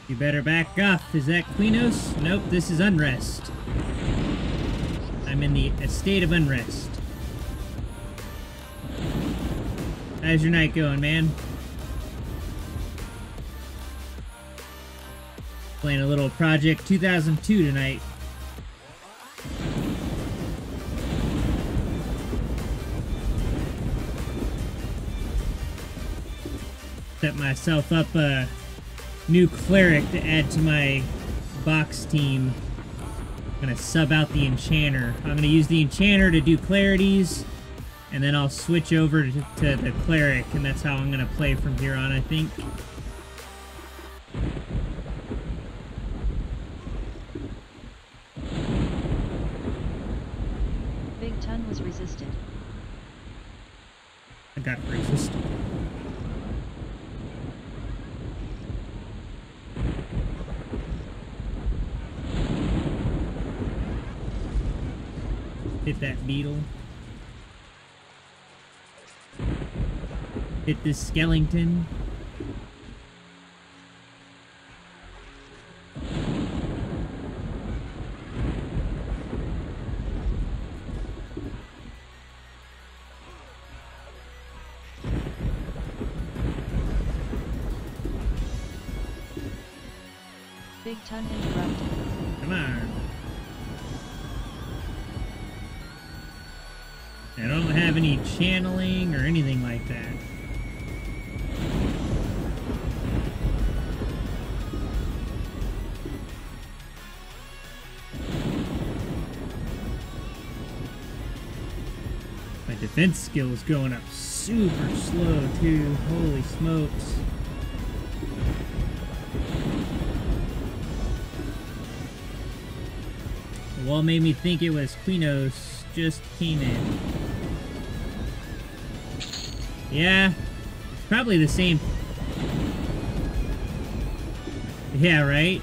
You better back off. Is that Quenos? Nope, this is unrest. I'm in a state of unrest. How's your night going, man? Playing a little Project 2002 tonight. Set myself up a new Cleric to add to my box team. I'm gonna sub out the Enchanter. I'm gonna use the Enchanter to do Clarities, and then I'll switch over to the Cleric, and that's how I'm gonna play from here on, I think. Big Ton was resisted. I got resisted. Hit that beetle. Hit this skeleton. Big Ton interrupted. Come on. I don't have any channeling or anything like that. My defense skill is going up super slow too. Holy smokes. The wall made me think it was Quenos just came in. Yeah, probably the same. Yeah, right?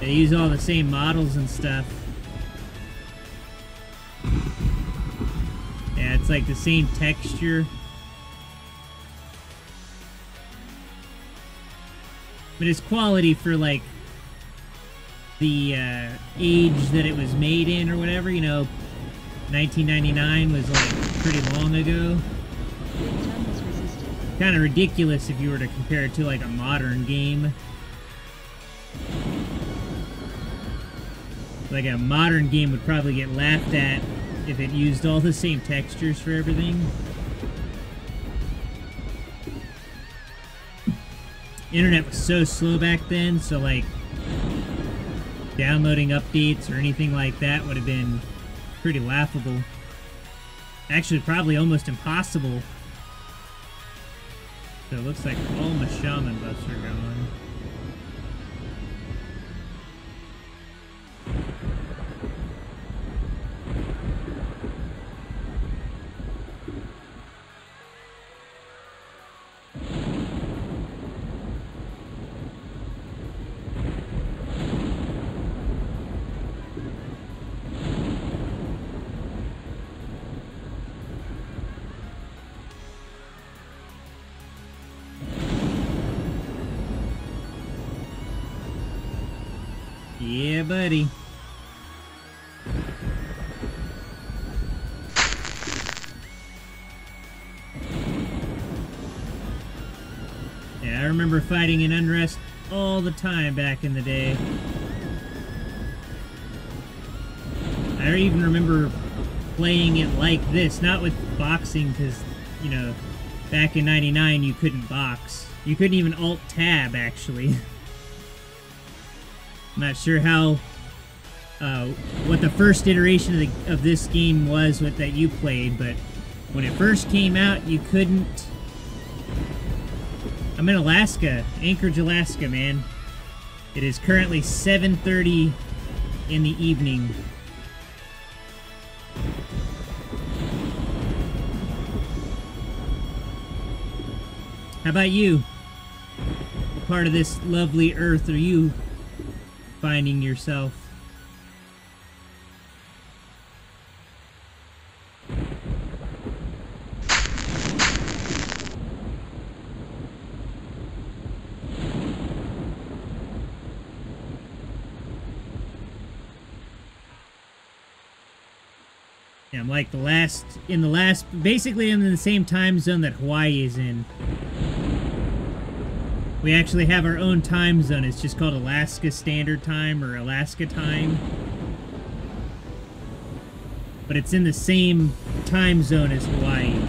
They use all the same models and stuff. Yeah, it's like the same texture. But it's quality for like the age that it was made in or whatever, you know. 1999 was like pretty long ago. Big Ton was resisted. Kind of ridiculous if you were to compare it to like a modern game. Like a modern game would probably get laughed at if it used all the same textures for everything. internet was so slow back then, so like downloading updates or anything like that would have been pretty laughable. Actually, probably almost impossible. So it looks like all my shaman buffs are gone. Yeah, buddy. Yeah, I remember fighting in Unrest all the time back in the day. I even remember playing it like this, not with boxing, because, you know, back in 99 you couldn't box. You couldn't even Alt-Tab, actually. I'm not sure how, what the first iteration of this game was that you played, but when it first came out, you couldn't... I'm in Alaska, Anchorage, Alaska, man. It is currently 7:30 in the evening. How about you? What part of this lovely earth are you finding yourself? Yeah, I'm like basically I'm in the same time zone that Hawaii is in. We actually have our own time zone. It's just called Alaska Standard Time or Alaska Time. But it's in the same time zone as Hawaii.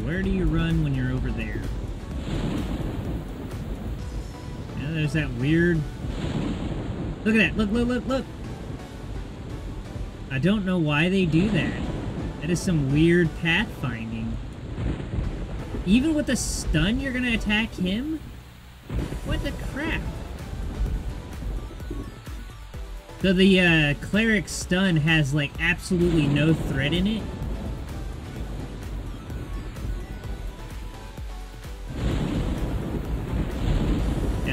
Where do you run when you're over there? Yeah, there's that weird... Look at that! Look, look, look, look! I don't know why they do that. That is some weird pathfinding. Even with a stun, you're gonna attack him? What the crap? So the Cleric stun has, like, absolutely no threat in it?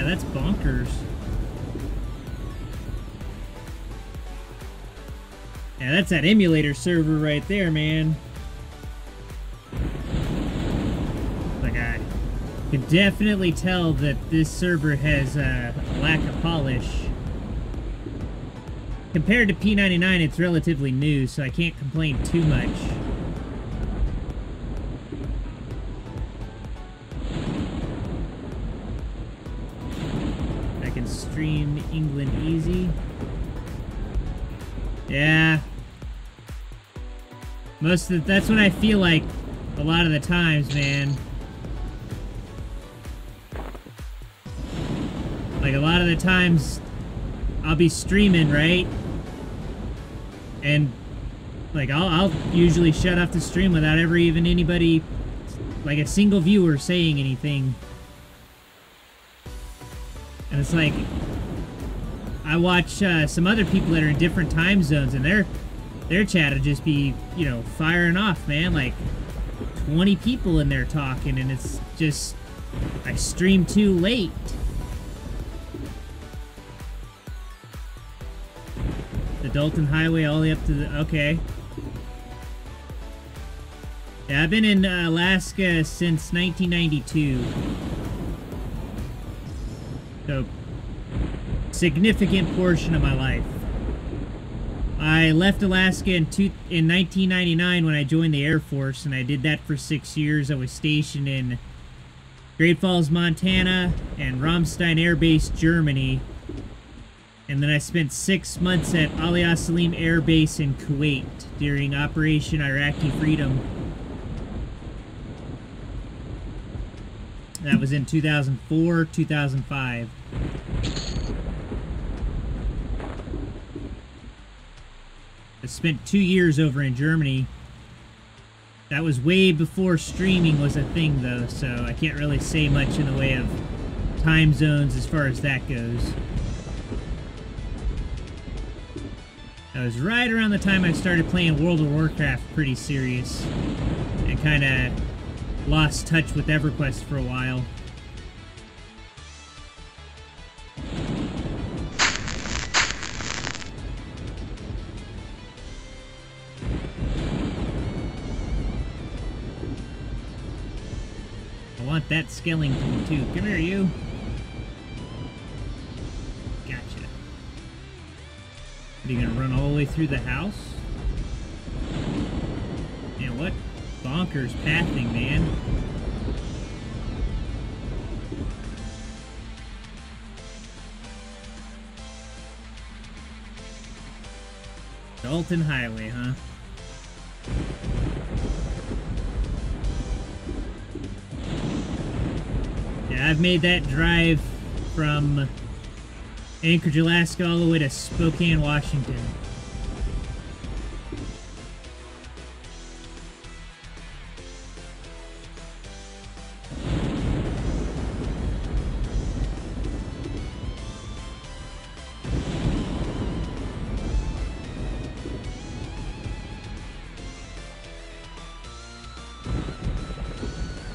That's bonkers. Yeah, that's that emulator server right there, man. Like, I can definitely tell that this server has a lack of polish. Compared to P99, it's relatively new, so I can't complain too much. Stream England easy. Yeah. That's what I feel like a lot of the times, man. Like, a lot of the times I'll be streaming, right? And like I'll usually shut off the stream without ever even anybody, like a single viewer, saying anything. And it's like, I watch some other people that are in different time zones, and their chat would just be, you know, firing off, man. Like 20 people in there talking, and it's just, I stream too late. The Dalton Highway all the way up to the, okay. Yeah, I've been in Alaska since 1992. So, significant portion of my life. I left Alaska in 1999 when I joined the Air Force, and I did that for 6 years. I was stationed in Great Falls, Montana, and Ramstein Air Base, Germany. And then I spent 6 months at Ali Salim Air Base in Kuwait during Operation Iraqi Freedom. That was in 2004, 2005. I spent 2 years over in Germany. That was way before streaming was a thing, though, so I can't really say much in the way of time zones as far as that goes. That was right around the time I started playing World of Warcraft pretty serious, and kind of lost touch with EverQuest for a while. I want that skeleton too. Come here, you. Gotcha. Are you gonna run all the way through the house? Yeah, what bonkers pathing, man. Dalton Highway, huh? Yeah, I've made that drive from Anchorage, Alaska, all the way to Spokane, Washington.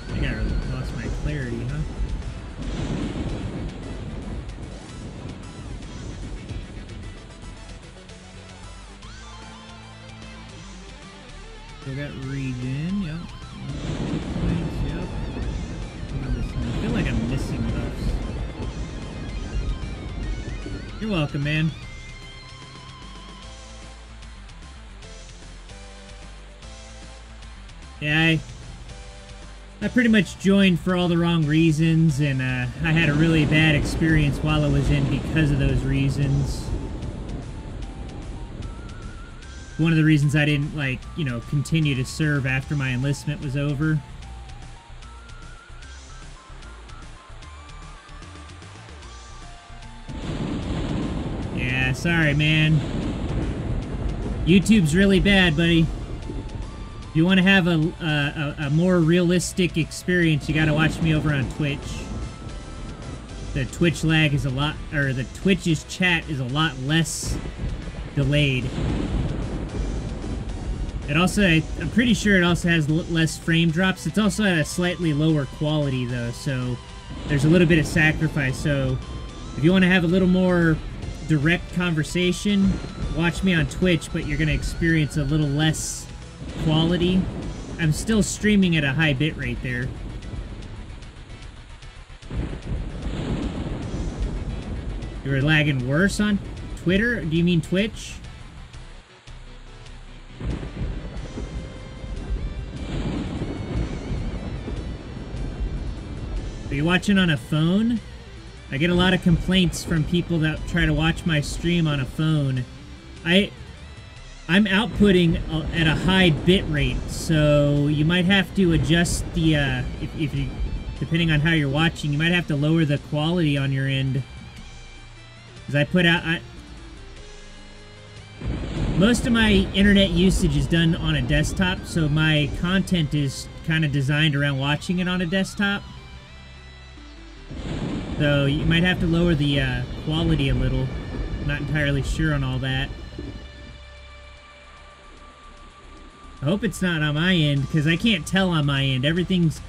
I think I really lost my clarity, huh? Still got regen, yep. Points, yep. I feel like I'm missing buffs. You're welcome, man. Yeah, I pretty much joined for all the wrong reasons, and I had a really bad experience while I was in because of those reasons. One of the reasons I didn't, like, you know, continue to serve after my enlistment was over. Yeah, sorry, man. YouTube's really bad, buddy. If you want to have a more realistic experience, you gotta watch me over on Twitch. The Twitch lag is a lot, or the Twitch's chat is a lot less delayed. It also, I'm pretty sure it also has less frame drops. It's also at a slightly lower quality, though, so there's a little bit of sacrifice. So if you want to have a little more direct conversation, watch me on Twitch, but you're going to experience a little less quality. I'm still streaming at a high bit rate there. You were lagging worse on Twitter? Do you mean Twitch? Are you watching on a phone? I get a lot of complaints from people that try to watch my stream on a phone. I'm outputting at a high bit rate, so you might have to adjust the, if you, depending on how you're watching, you might have to lower the quality on your end. Because I put out, most of my internet usage is done on a desktop, so my content is kind of designed around watching it on a desktop. So you might have to lower the quality a little. I'm not entirely sure on all that. I hope it's not on my end, because I can't tell on my end. Everything's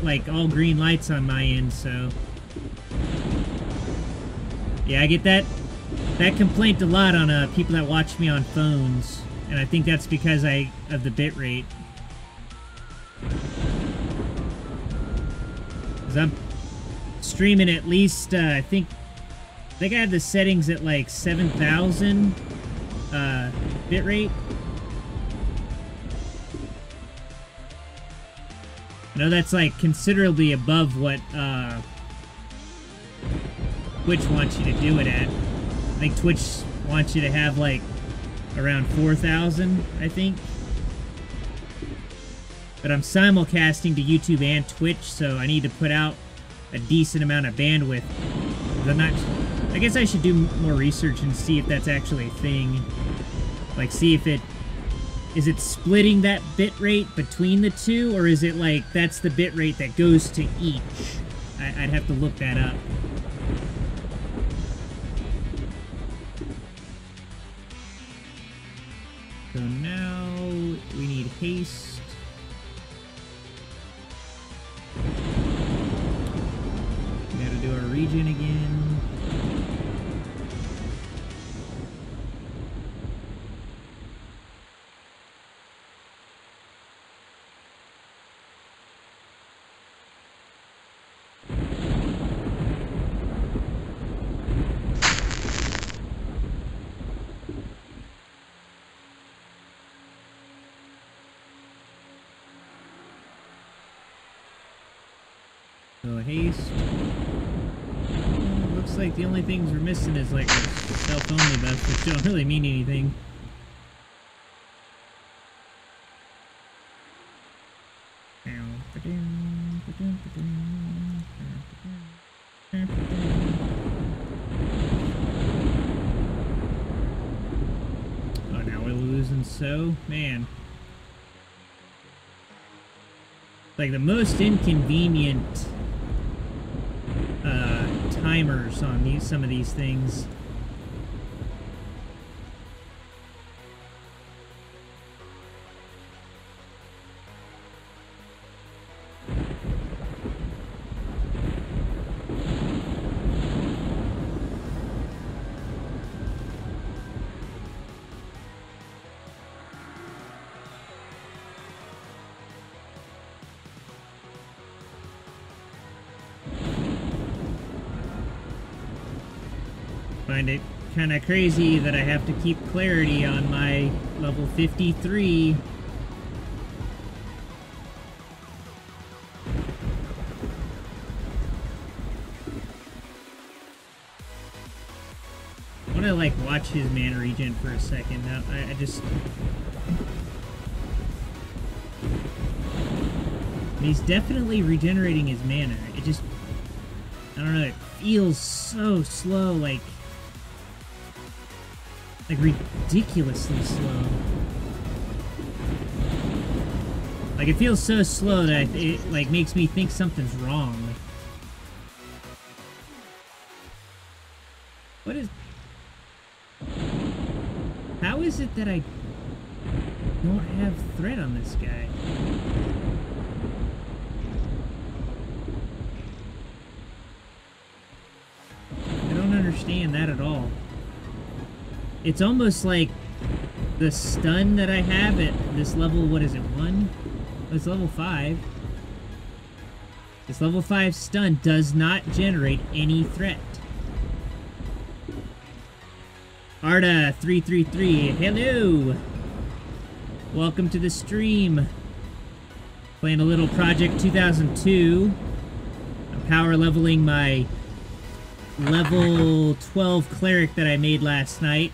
like all green lights on my end, so... Yeah, I get that complaint a lot on people that watch me on phones. And I think that's because of the bit rate. Because I'm streaming at least, I think I had the settings at like 7,000 bitrate. I know that's like considerably above what Twitch wants you to do it at. I think Twitch wants you to have like around 4,000, I think. But I'm simulcasting to YouTube and Twitch, so I need to put out a decent amount of bandwidth. I guess I should do more research and see if that's actually a thing. Like, see if is it splitting that bitrate between the two, or is it like that's the bitrate that goes to each? I'd have to look that up. So now we need haste. We gotta do our regen again. So haste. Looks like the only things we're missing is like a self-only buff, which don't really mean anything. Oh, now we're losing so, man. Like the most inconvenient timers on some of these things. Find it kind of crazy that I have to keep clarity on my level 53. I want to like watch his mana regen for a second. I just... He's definitely regenerating his mana. It just... I don't know, it feels so slow, like ridiculously slow. Like, it feels so slow that it like makes me think something's wrong. What is... How is it that I don't have threat on this guy? I don't understand that at all. It's almost like the stun that I have at this level, what is it, 1? Oh, it's level 5. This level 5 stun does not generate any threat. Arda333, hello! Welcome to the stream. Playing a little Project 2002. I'm power leveling my level 12 Cleric that I made last night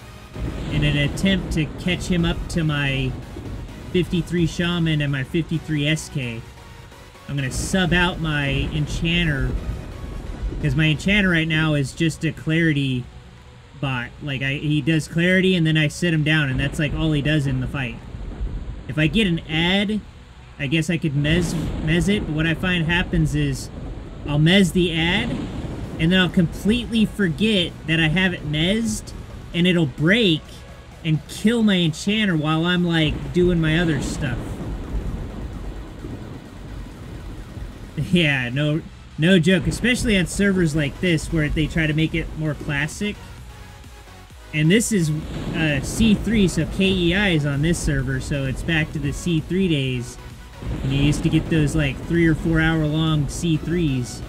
in an attempt to catch him up to my 53 Shaman and my 53 SK. I'm gonna sub out my Enchanter, because my Enchanter right now is just a Clarity bot. Like, he does Clarity and then I sit him down, and that's like all he does in the fight. If I get an ad, I guess I could mez it, but what I find happens is I'll mez the ad, and then I'll completely forget that I have it mezzed, and it'll break and kill my Enchanter while I'm, like, doing my other stuff. Yeah, no joke. Especially on servers like this, where they try to make it more classic. And this is C3, so KEI is on this server, so it's back to the C3 days. And you used to get those, like, 3 or 4 hour long C3s.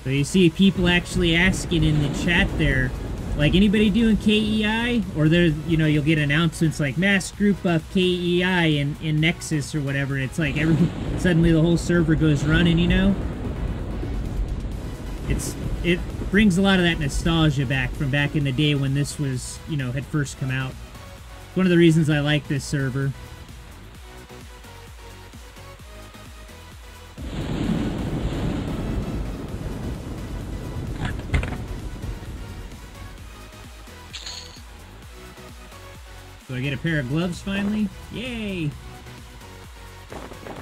So you see people actually asking in the chat there, Like anybody doing KEI, or there, you know, you'll get announcements like mass group of KEI in Nexus or whatever. It's like suddenly the whole server goes running, you know? It brings a lot of that nostalgia back from back in the day when this was, you know, had first come out. It's one of the reasons I like this server. Do I get a pair of gloves finally? Yay!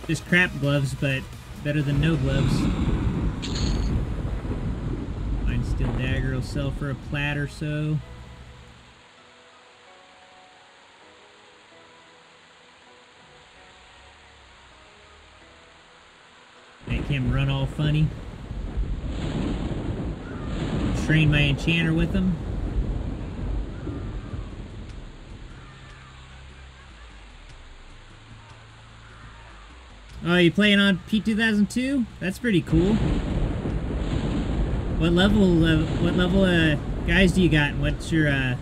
Just crap gloves, but better than no gloves. Fine steel dagger will sell for a plat or so. Make him run all funny. Train my enchanter with him. Oh, you playing on P2002? That's pretty cool. What level guys do you got? What's your,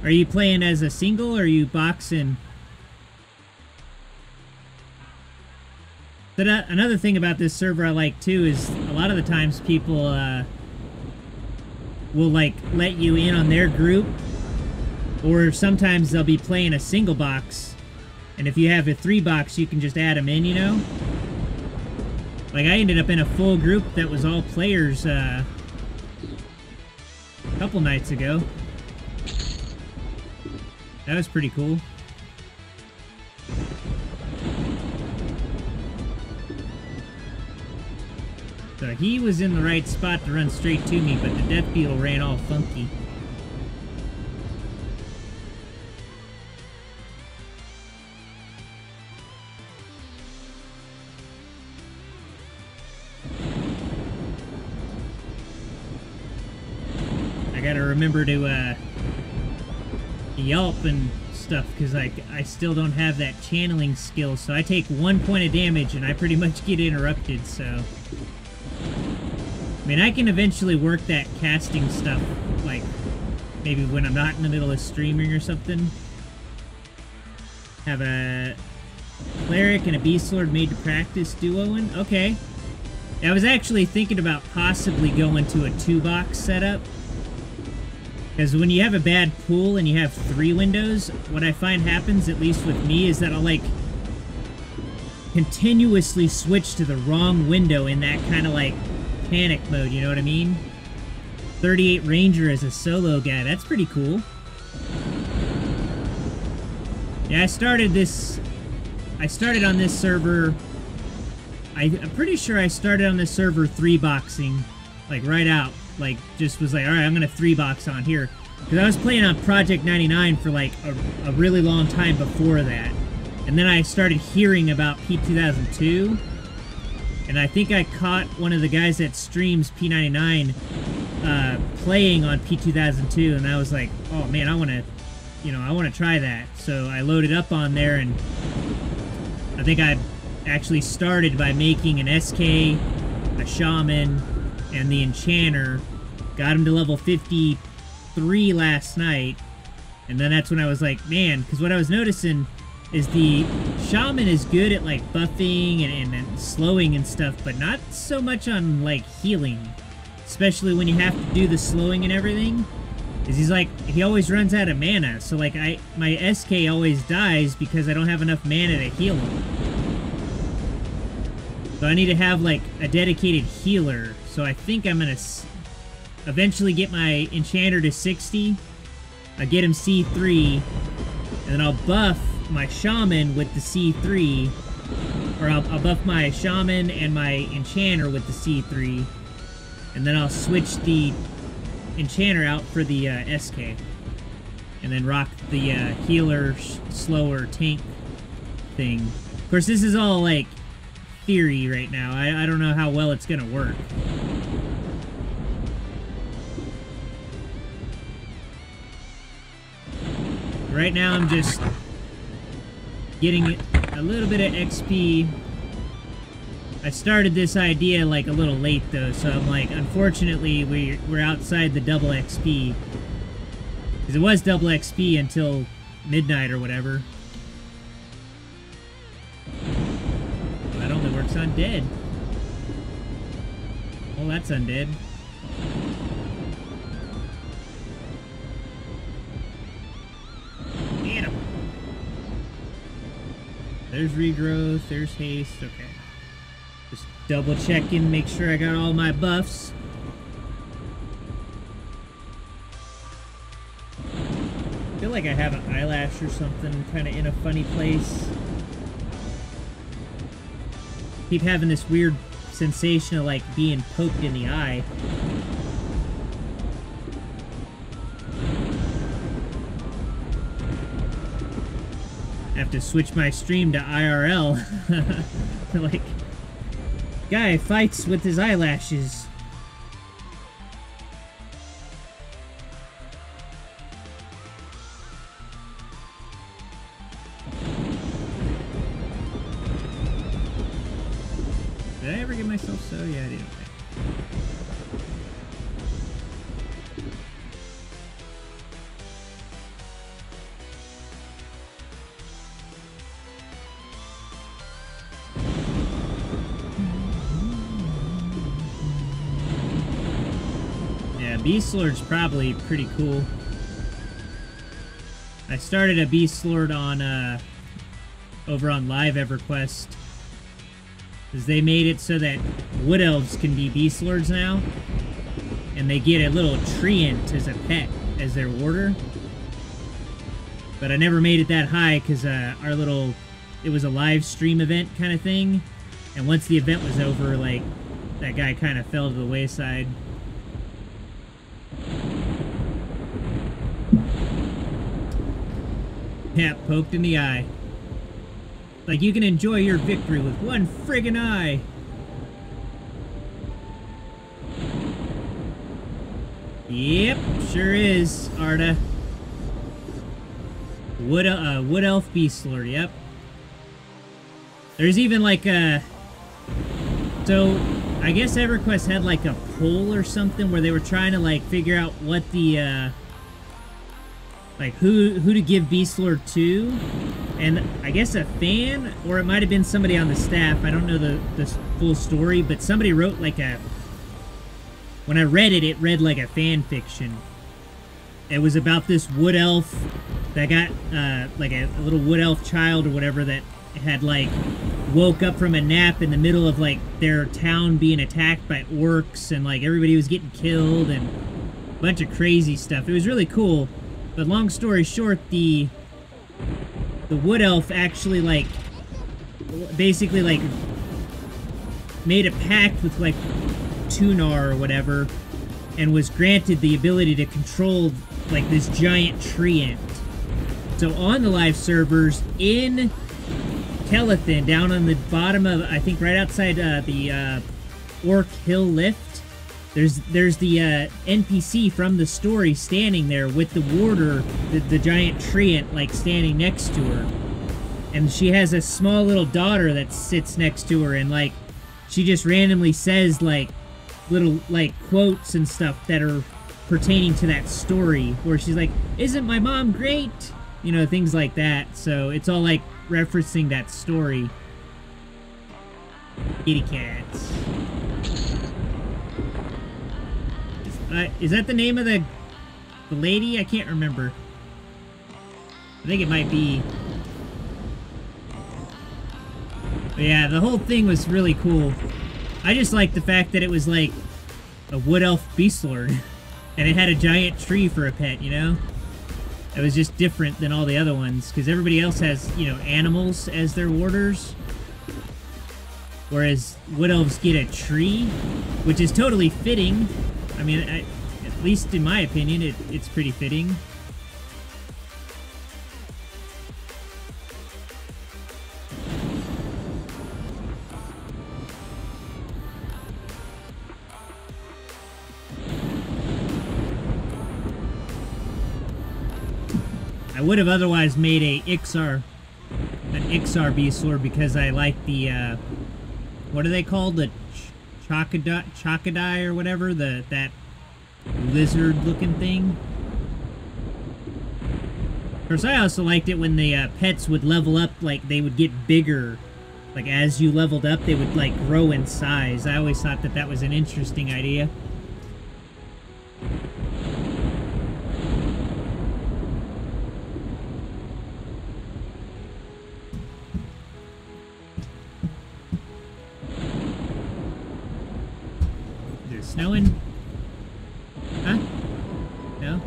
are you playing as a single, or are you boxing? But another thing about this server I like too is a lot of the times people will like let you in on their group, or sometimes they'll be playing a single box. And if you have a 3-box, you can just add them in, you know? Like, I ended up in a full group that was all players, a couple nights ago. That was pretty cool. So he was in the right spot to run straight to me, but the Death Beetle ran all funky. Gotta remember to yelp and stuff, because I still don't have that channeling skill, so I take 1 point of damage and I pretty much get interrupted. So I mean, I can eventually work that casting stuff, like maybe when I'm not in the middle of streaming or something. Have a Cleric and a Beast Lord made to practice duoing. Okay, I was actually thinking about possibly going to a 2-box setup. Because when you have a bad pool and you have 3 windows, what I find happens, at least with me, is that I'll, like, continuously switch to the wrong window in that kind of, like, panic mode, you know what I mean? 38 Ranger as a solo guy, that's pretty cool. Yeah, I started on this server, I'm pretty sure I started on this server 3-boxing, like, right out. Like, just was like, alright, I'm gonna 3-box on here. Because I was playing on Project 99 for, like, a really long time before that. And then I started hearing about P2002. And I think I caught one of the guys that streams P99 playing on P2002. And I was like, oh, man, I want to try that. So I loaded up on there, and I think I actually started by making an SK, a Shaman, and the Enchanter. Got him to level 53 last night, and then that's when I was like, man, because what I was noticing is the Shaman is good at, like, buffing and slowing and stuff, but not so much on, like, healing, especially when you have to do the slowing and everything, is he always runs out of mana, so, like, my SK always dies because I don't have enough mana to heal him. So I need to have, like, a dedicated healer. So I think I'm going to eventually get my Enchanter to 60. I'll get him C3. And then I'll buff my Shaman with the C3. Or I'll buff my Shaman and my Enchanter with the C3. And then I'll switch the Enchanter out for the SK. And then rock the healer, slower tank thing. Of course, this is all, like, theory right now. I don't know how well it's gonna work. Right now I'm just getting a little bit of XP. I started this idea like a little late though, so I'm like, unfortunately we're outside the double XP. Because it was double XP until midnight or whatever. That only works on dead. Well, that's undead. Get him. There's regrowth, there's haste, okay. Just double checking, make sure I got all my buffs. I feel like I have an eyelash or something kind of in a funny place. Keep having this weird sensation of like being poked in the eye. I have to switch my stream to IRL. Like, guy fights with his eyelashes. Did I ever get myself so? Yeah, I did. Yeah, Beast Lord's probably pretty cool. I started a Beast Lord on over on Live EverQuest. Because they made it so that Wood Elves can be Beast Lords now. And they get a little treant as a pet, as their warder. But I never made it that high because it was a live stream event kind of thing. And once the event was over, like, that guy kind of fell to the wayside. Yeah, poked in the eye. Like, you can enjoy your victory with one friggin' eye. Yep, sure is, Arda. Wood Elf Beast Lord, yep. There's even like a... So, I guess EverQuest had like a poll or something where they were trying to like figure out what the, like who to give Beast Lord to. And I guess a fan, or it might have been somebody on the staff, I don't know the full story, but somebody wrote like a... When I read it, it read like a fan fiction. It was about this wood elf that got, like a little wood elf child or whatever that had like woke up from a nap in the middle of like their town being attacked by orcs and like everybody was getting killed and a bunch of crazy stuff. It was really cool, but long story short, the wood elf actually like basically like made a pact with like Tunar or whatever and was granted the ability to control like this giant treant. So on the live servers in Kelethin, down on the bottom of, I think right outside the Orc Hill Lift, there's the NPC from the story standing there with the warder, the giant treant, like standing next to her. And she has a small little daughter that sits next to her, and like she just randomly says like little like quotes and stuff that are pertaining to that story, where she's like, "Isn't my mom great?" You know, things like that. So it's all like referencing that story. Kitty cats. Is that the name of the lady? I can't remember. I think it might be. But yeah, the whole thing was really cool. I just liked the fact that it was like a wood elf beast lord, and it had a giant tree for a pet, you know? It was just different than all the other ones, because everybody else has, you know, animals as their warders. Whereas wood elves get a tree, which is totally fitting. I mean, at least in my opinion, it's pretty fitting. I would have otherwise made an Ixar beast lord because I like the, what are they called? The Chocodai or whatever? That lizard-looking thing. Of course, I also liked it when the pets would level up, like, they would get bigger. Like, as you leveled up, they would, like, grow in size. I always thought that that was an interesting idea. Is it snowing? Huh? No?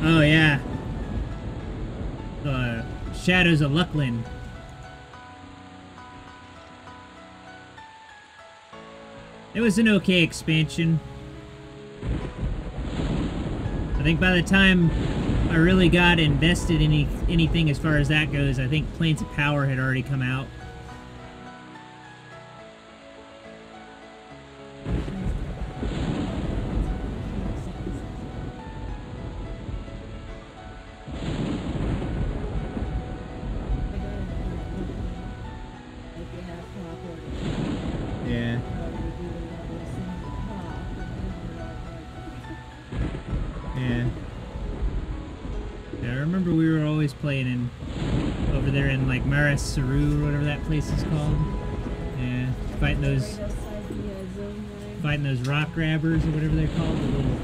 Oh, yeah. The Shadows of Luckland. It was an okay expansion. I think by the time I really got invested in anything as far as that goes, I think Planes of Power had already come out. Yeah. Yeah. Yeah, I remember we were always playing in over there in like Maris Saru or whatever that place is called. Yeah. Fighting those rock grabbers or whatever they're called. The little...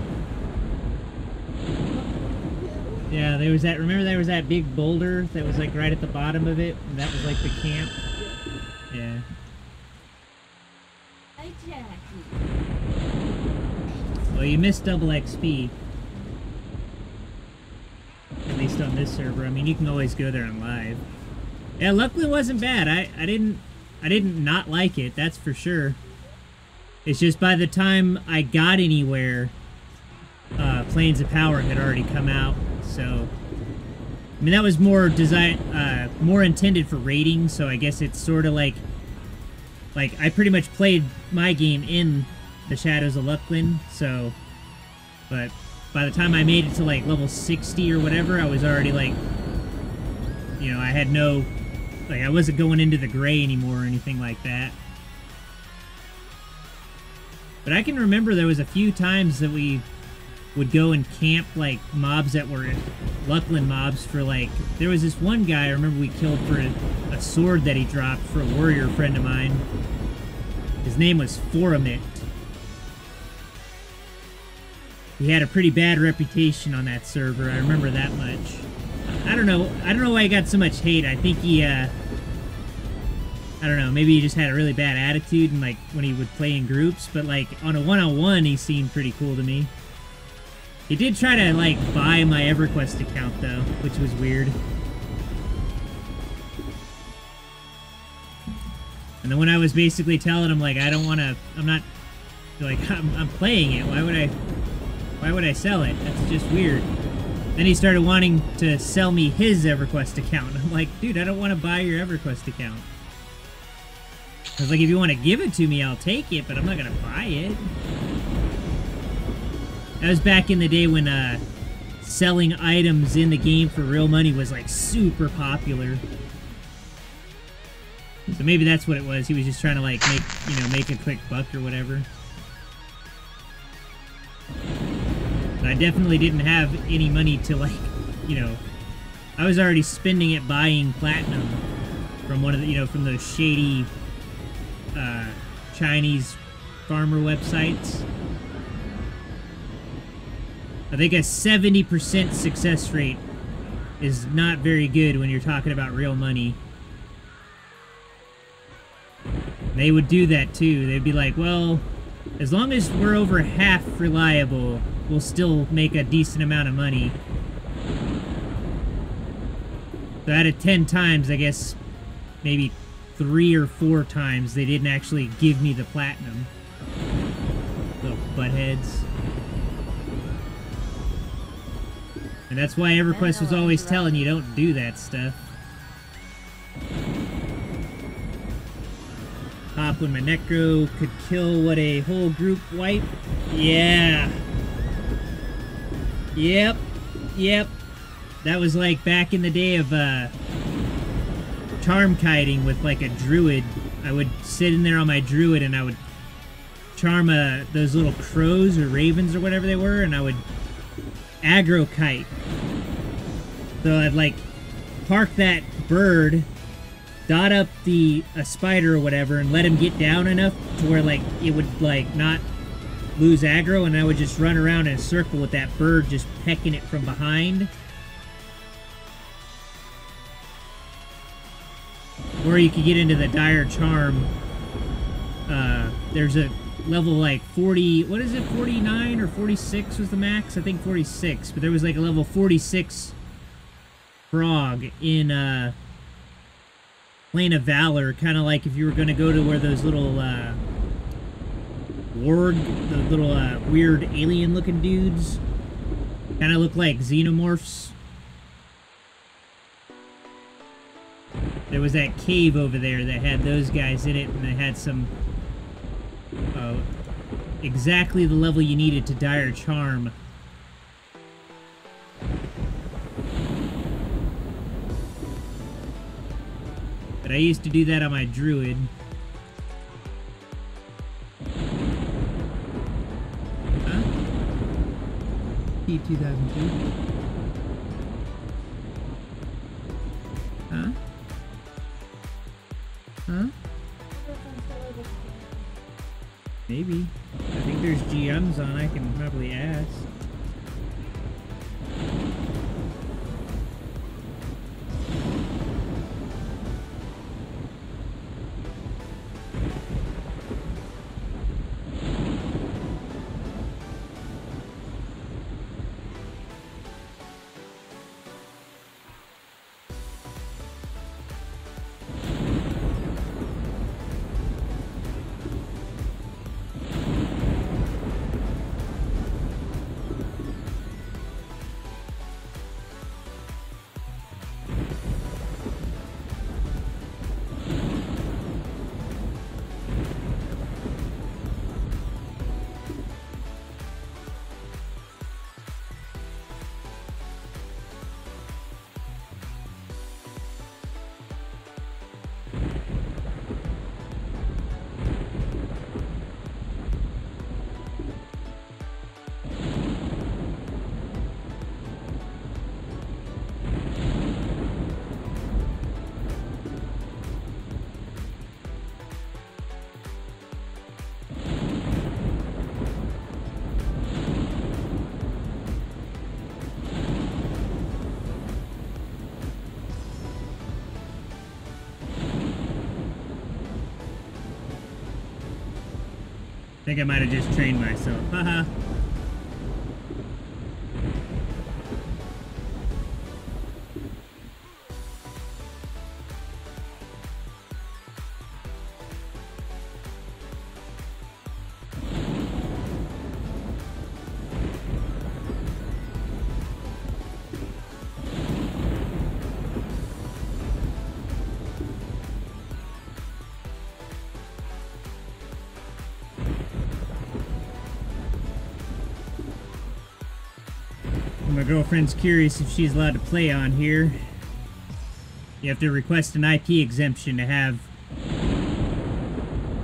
Yeah, there was that, remember there was that big boulder that was like right at the bottom of it? And that was like the camp? Yeah. Hi, Jackie. Well, you missed double XP. At least on this server. I mean, you can always go there on live. Yeah, luckily it wasn't bad. I didn't not like it, that's for sure. It's just by the time I got anywhere, Planes of Power had already come out. So, I mean, that was more more intended for raiding. So I guess it's sort of like I pretty much played my game in the Shadows of Luckland. So, but by the time I made it to like level 60 or whatever, I was already like, you know, I had no, like I wasn't going into the gray anymore or anything like that. But I can remember there was a few times that we would go and camp like mobs that were Luckland mobs for like, there was this one guy I remember we killed for a sword that he dropped for a warrior friend of mine. His name was Foramit. He had a pretty bad reputation on that server, I remember that much. I don't know why he got so much hate. I think he, I don't know, maybe he just had a really bad attitude and like when he would play in groups, but like on a one-on-one he seemed pretty cool to me. He did try to like buy my EverQuest account though, which was weird. And then when I was basically telling him like I don't want to, I'm not, like I'm playing it, why would I sell it? That's just weird. Then he started wanting to sell me his EverQuest account. I'm like, dude, I don't want to buy your EverQuest account. I was like, if you want to give it to me, I'll take it, but I'm not going to buy it. That was back in the day when selling items in the game for real money was like super popular. So maybe that's what it was. He was just trying to like make a quick buck or whatever. But I definitely didn't have any money to like, I was already spending it buying platinum from one of the, from those shady Chinese farmer websites. I think a 70% success rate is not very good when you're talking about real money. They would do that too. They'd be like, well, as long as we're over half reliable, we'll still make a decent amount of money. So out of 10 times, I guess maybe 3 or 4 times they didn't actually give me the platinum. Little buttheads. And that's why EverQuest was always telling you don't do that stuff. Hop when my Necro could kill what a whole group wipe. Yeah. Yep. Yep. That was like back in the day of charm kiting with like a druid. I would sit in there on my druid and I would charm those little crows or ravens or whatever they were, and I would aggro kite. So I'd like park that bird, dot up a spider or whatever, and let him get down enough to where like it would like not lose aggro, and I would just run around in a circle with that bird just pecking it from behind. Or you could get into the dire charm. There's a level like 40, what is it, 49 or 46 was the max? I think 46, but there was like a level 46 frog in Plane of Valor, kind of like if you were going to go to where those little the little weird alien looking dudes kind of look like xenomorphs. There was that cave over there that had those guys in it, and they had some exactly the level you needed to dire charm. But I used to do that on my druid. Huh? T2002. Huh? Huh? Maybe. I think there's GMs on. I can probably ask. I think I might have just trained myself. Haha. My girlfriend's curious if she's allowed to play on here. You have to request an IP exemption to have...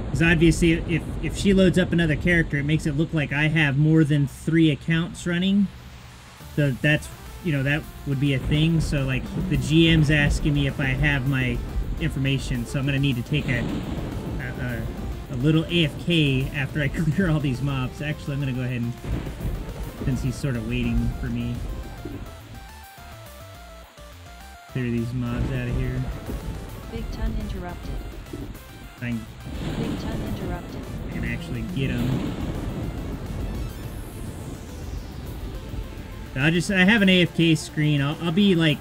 Because obviously, if she loads up another character, it makes it look like I have more than 3 accounts running. So that's, you know, that would be a thing. So, like, the GM's asking me if I have my information. So I'm going to need to take a little AFK after I clear all these mobs. Actually, I'm going to go ahead and... since he's sort of waiting for me. Clear these mobs out of here. BigTon interrupted. BigTon interrupted. I can actually get him. I have an AFK screen. I'll be like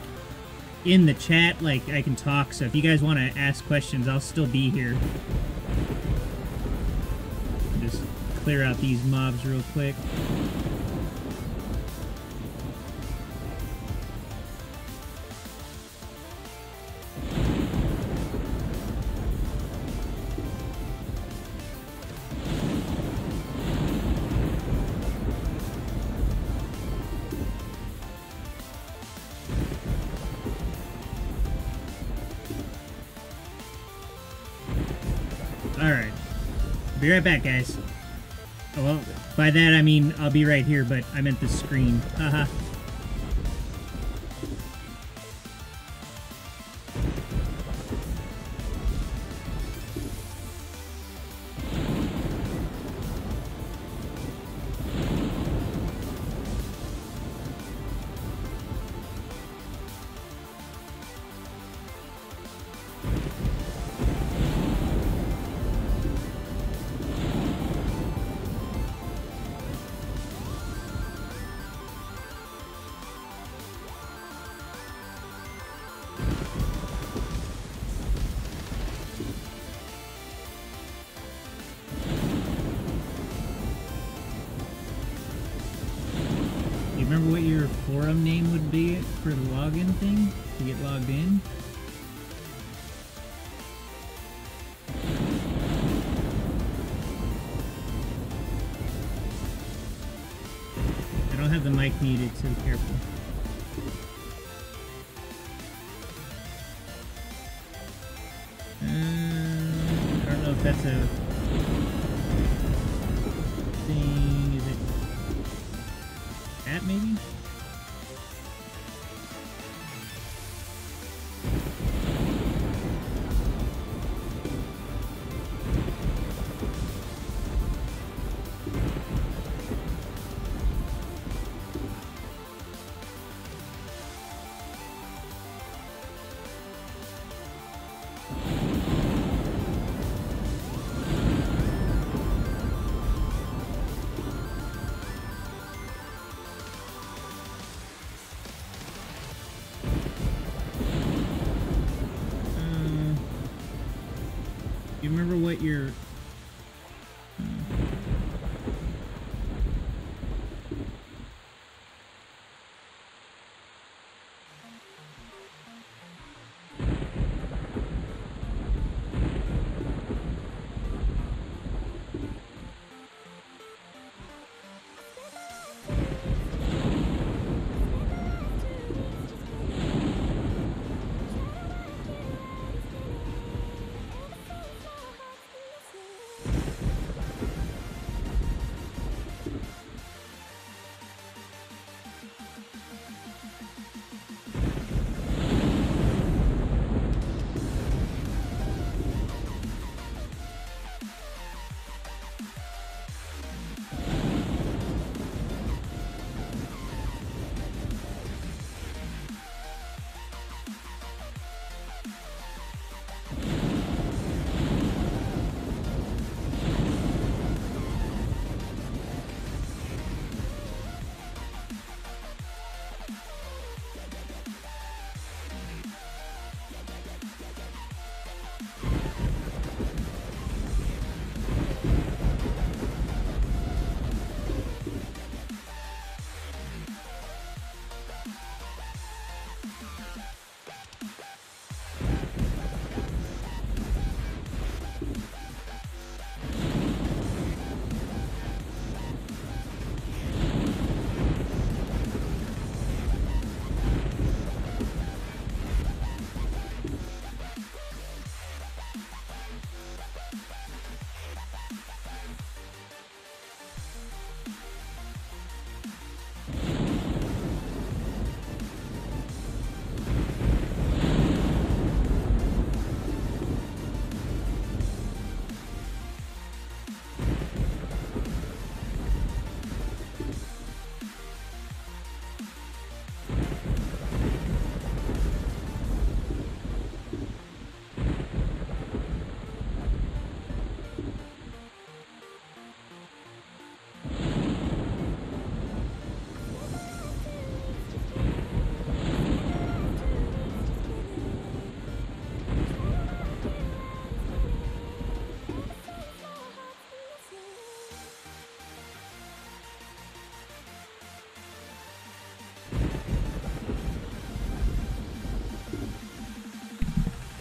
in the chat, like I can talk. So if you guys want to ask questions, I'll still be here. Just clear out these mobs real quick. Alright. Be right back, guys. Oh, well, by that I mean I'll be right here, but I meant the screen. Haha. Remember what your forum name would be for the login thing to get logged in? I don't have the mic muted, so be careful. I don't know if that's a thing. Is it that maybe? You remember what your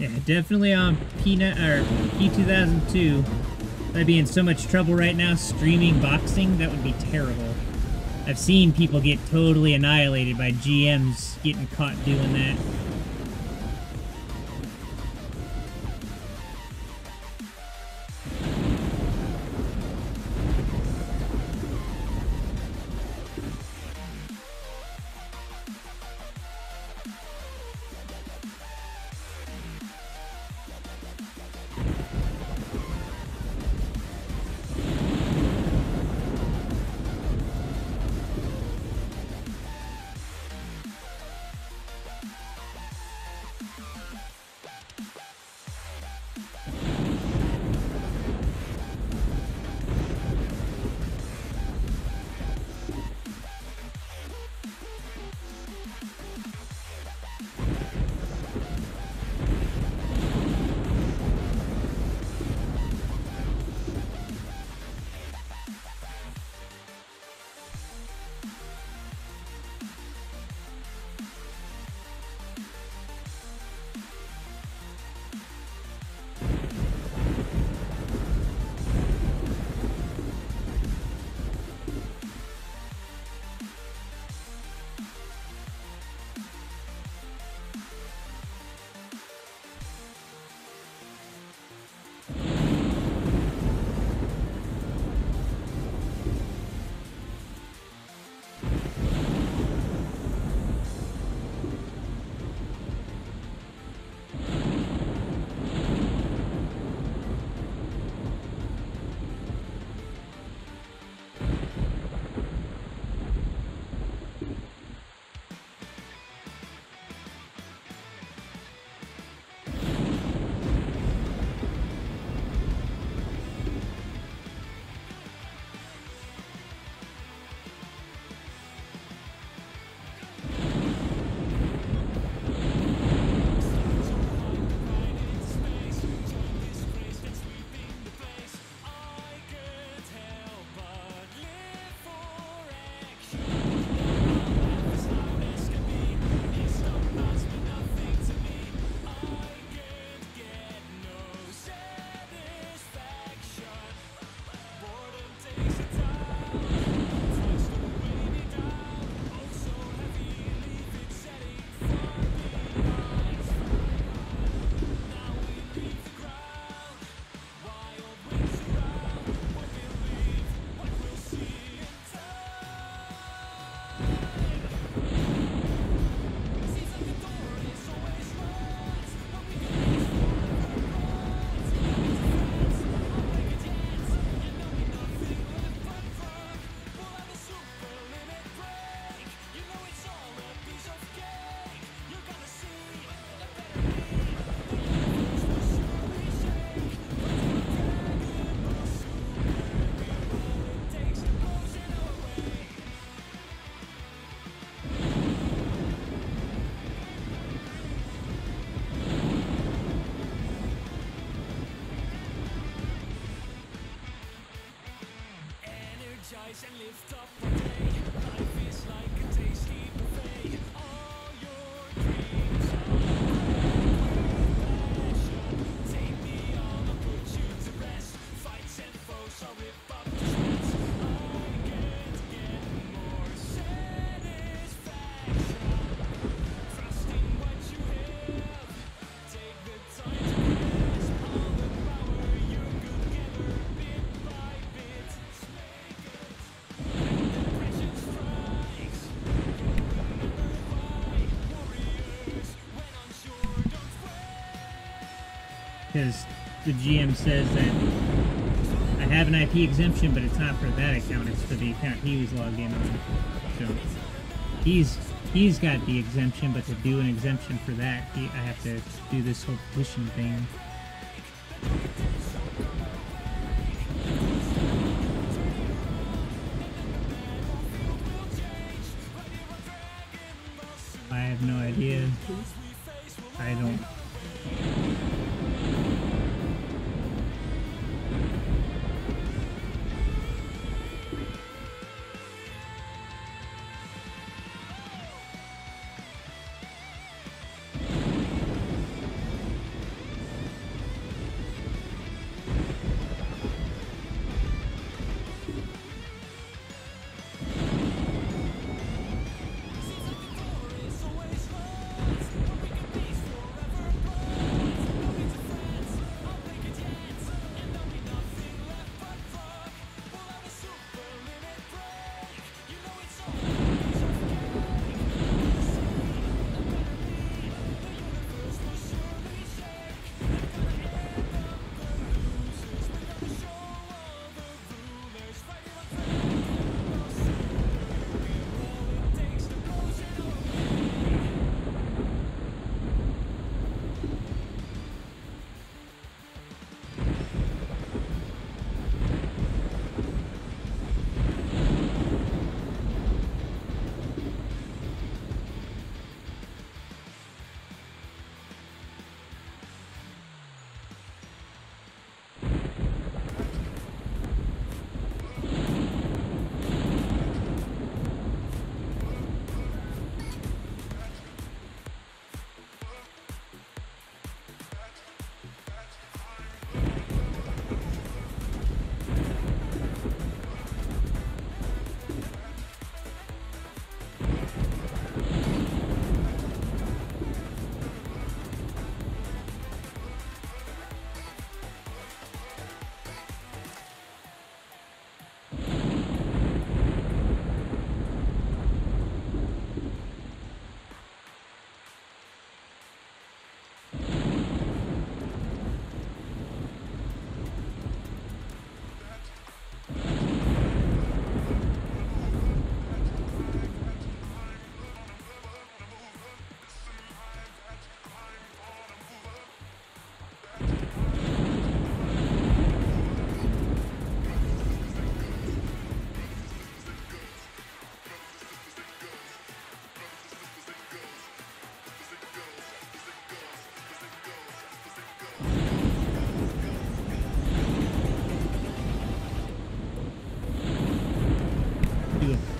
Yeah, definitely on Peanut or P2002. I'd be in so much trouble right now streaming boxing. That would be terrible. I've seen people get totally annihilated by GMs getting caught doing that. because the GM says that I have an IP exemption, but it's not for that account, it's for the account he was logged in on. So he's got the exemption, but to do an exemption for that, I have to do this whole petition thing. I have no idea. I don't.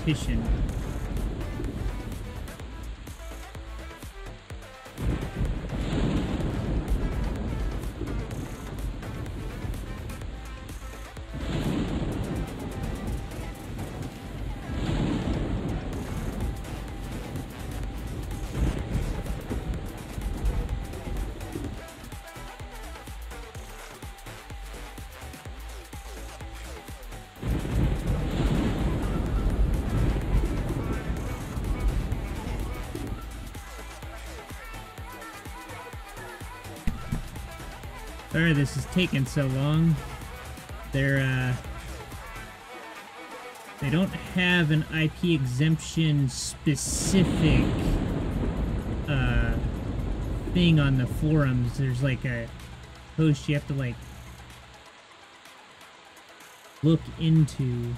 Petition. Sorry this is taking so long. They don't have an IP exemption specific thing on the forums. There's like a post you have to like look into. You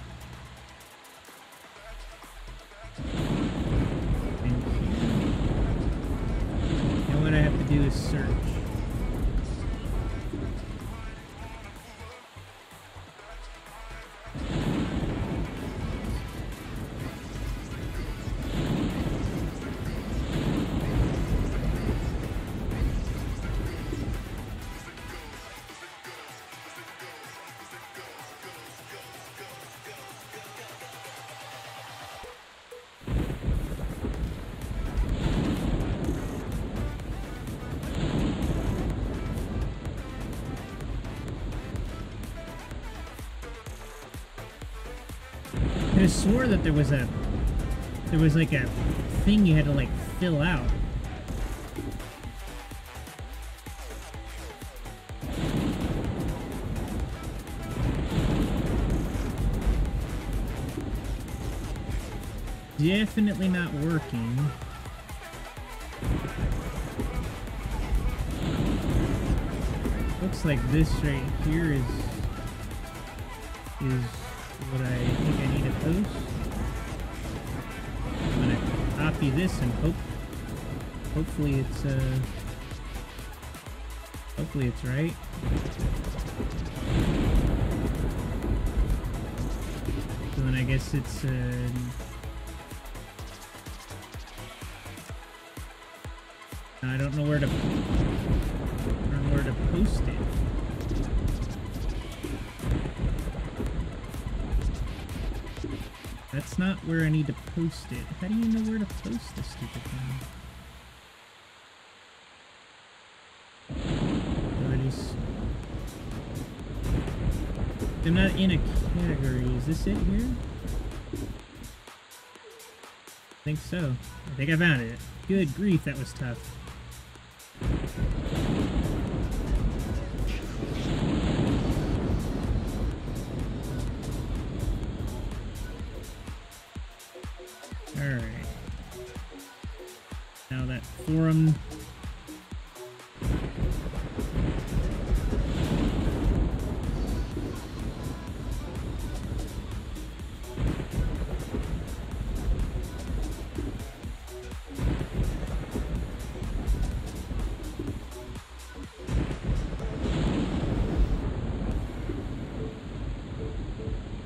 know what I have to do is search. I swore that there was like a thing you had to like fill out. definitely not working. Looks like this right here is what I think I need to post. I'm gonna copy this and hopefully it's right. So then I guess it's I don't know where to post it. That's not where I need to post it. How do you know where to post this stupid thing? I'm not in a category. Is this it here? I think so. I think I found it. Good grief, that was tough. Alright. Now that forum...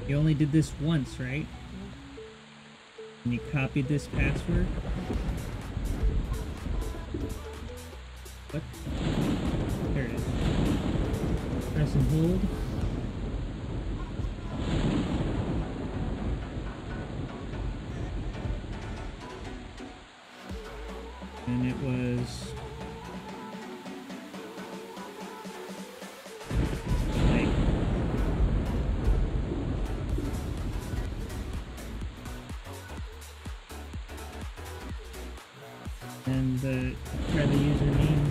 You only did this once, right? And you copied this password? What? There it is. Press and hold. And it was... and try the username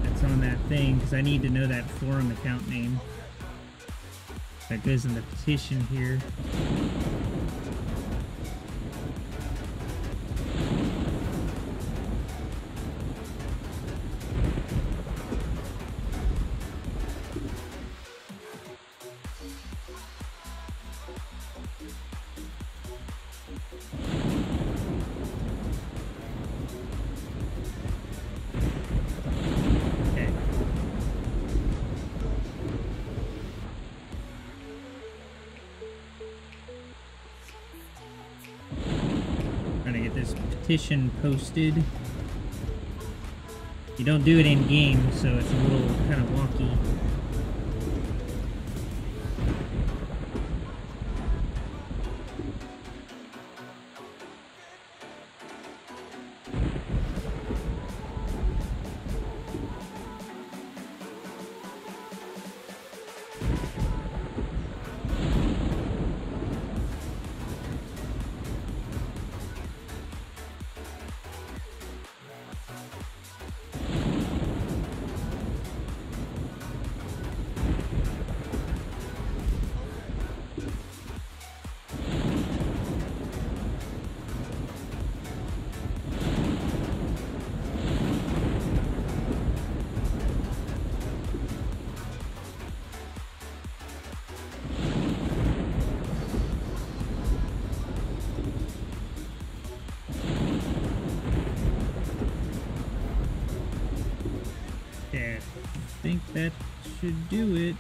that's on that thing, because I need to know that forum account name that goes in the petition here. Petition posted. You don't do it in game, so it's a little kind of wonky. I think that should do it.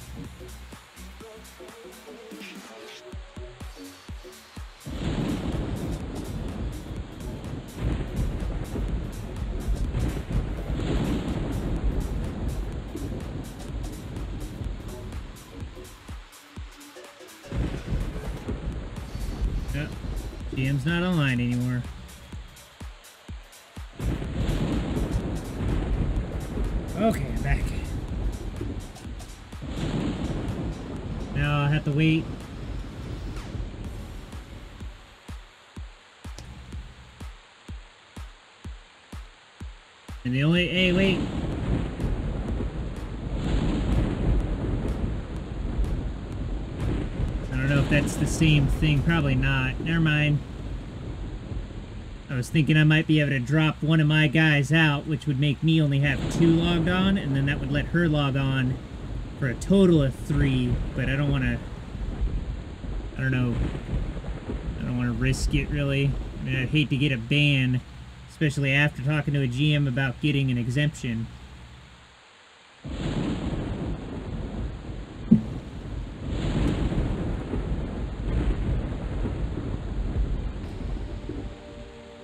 Yep, GM's not online anymore. Okay, I'm back. Now I have to wait. And the only... Hey, wait! I don't know if if that's the same thing. Probably not. Never mind. I was thinking I might be able to drop one of my guys out, which would make me only have 2 logged on, and then that would let her log on for a total of 3, but I don't want to... I don't know. I don't want to risk it, really. I mean, I'd hate to get a ban, especially after talking to a GM about getting an exemption.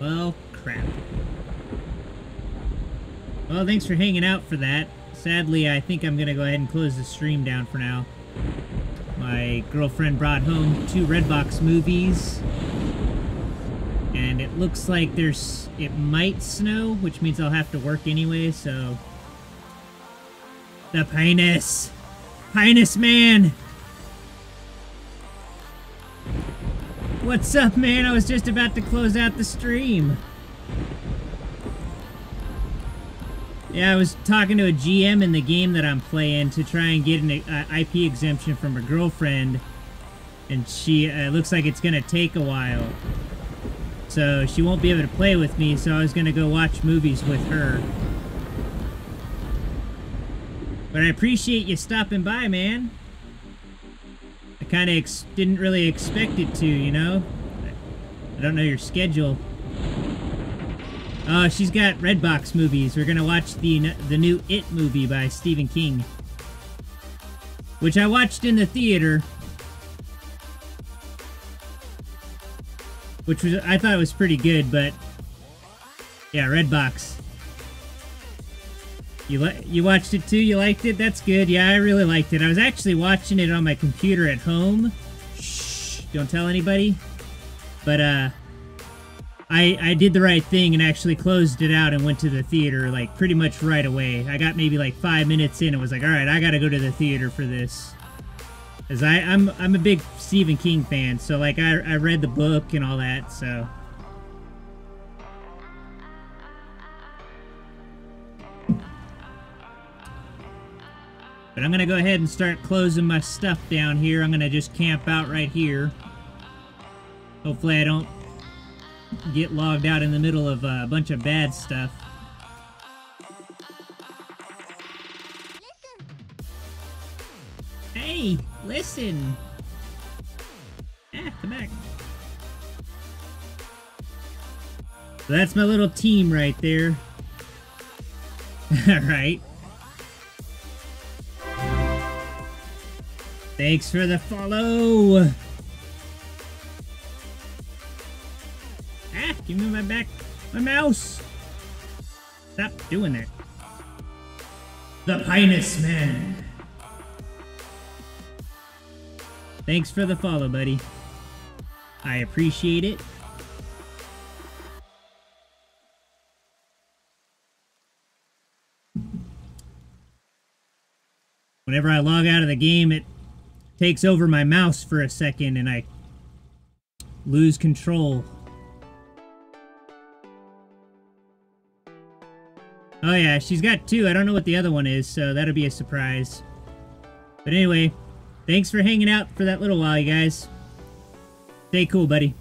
Well, crap. Well, thanks for hanging out for that. Sadly, I think I'm going to go ahead and close the stream down for now. My girlfriend brought home 2 Redbox movies. And it looks like it might snow, which means I'll have to work anyway, so... The Pinus! Pinus man! What's up, man? I was just about to close out the stream. Yeah, I was talking to a GM in the game that I'm playing to try and get an IP exemption from her girlfriend. And she, looks like it's gonna take a while. So she won't be able to play with me, so I was gonna go watch movies with her. But I appreciate you stopping by, man. I kind of didn't really expect it to, you know? I don't know your schedule. Oh, she's got Redbox movies. We're gonna watch the new It movie by Stephen King. Which I watched in the theater. Which was, I thought it was pretty good, but... Yeah, Redbox. You watched it too? You liked it? That's good. Yeah, I really liked it. I was actually watching it on my computer at home. Shh, don't tell anybody. But, I did the right thing and actually closed it out and went to the theater, like, pretty much right away. I got maybe, like, 5 minutes in and was like, alright, I gotta go to the theater for this. Because I'm a big Stephen King fan, so, like, I read the book and all that, so... But I'm gonna go ahead and start closing my stuff down here. I'm gonna just camp out right here. Hopefully I don't get logged out in the middle of a bunch of bad stuff. Hey, listen! Ah, come back. So that's my little team right there. Alright. Thanks for the follow! Ah, give me my mouse! Stop doing that. The Pinus Man! Thanks for the follow, buddy. I appreciate it. Whenever I log out of the game, it takes over my mouse for a second and I lose control. Oh yeah, she's got 2. I don't know what the other one is, so that'll be a surprise. But anyway, thanks for hanging out for that little while, you guys. Stay cool, buddy.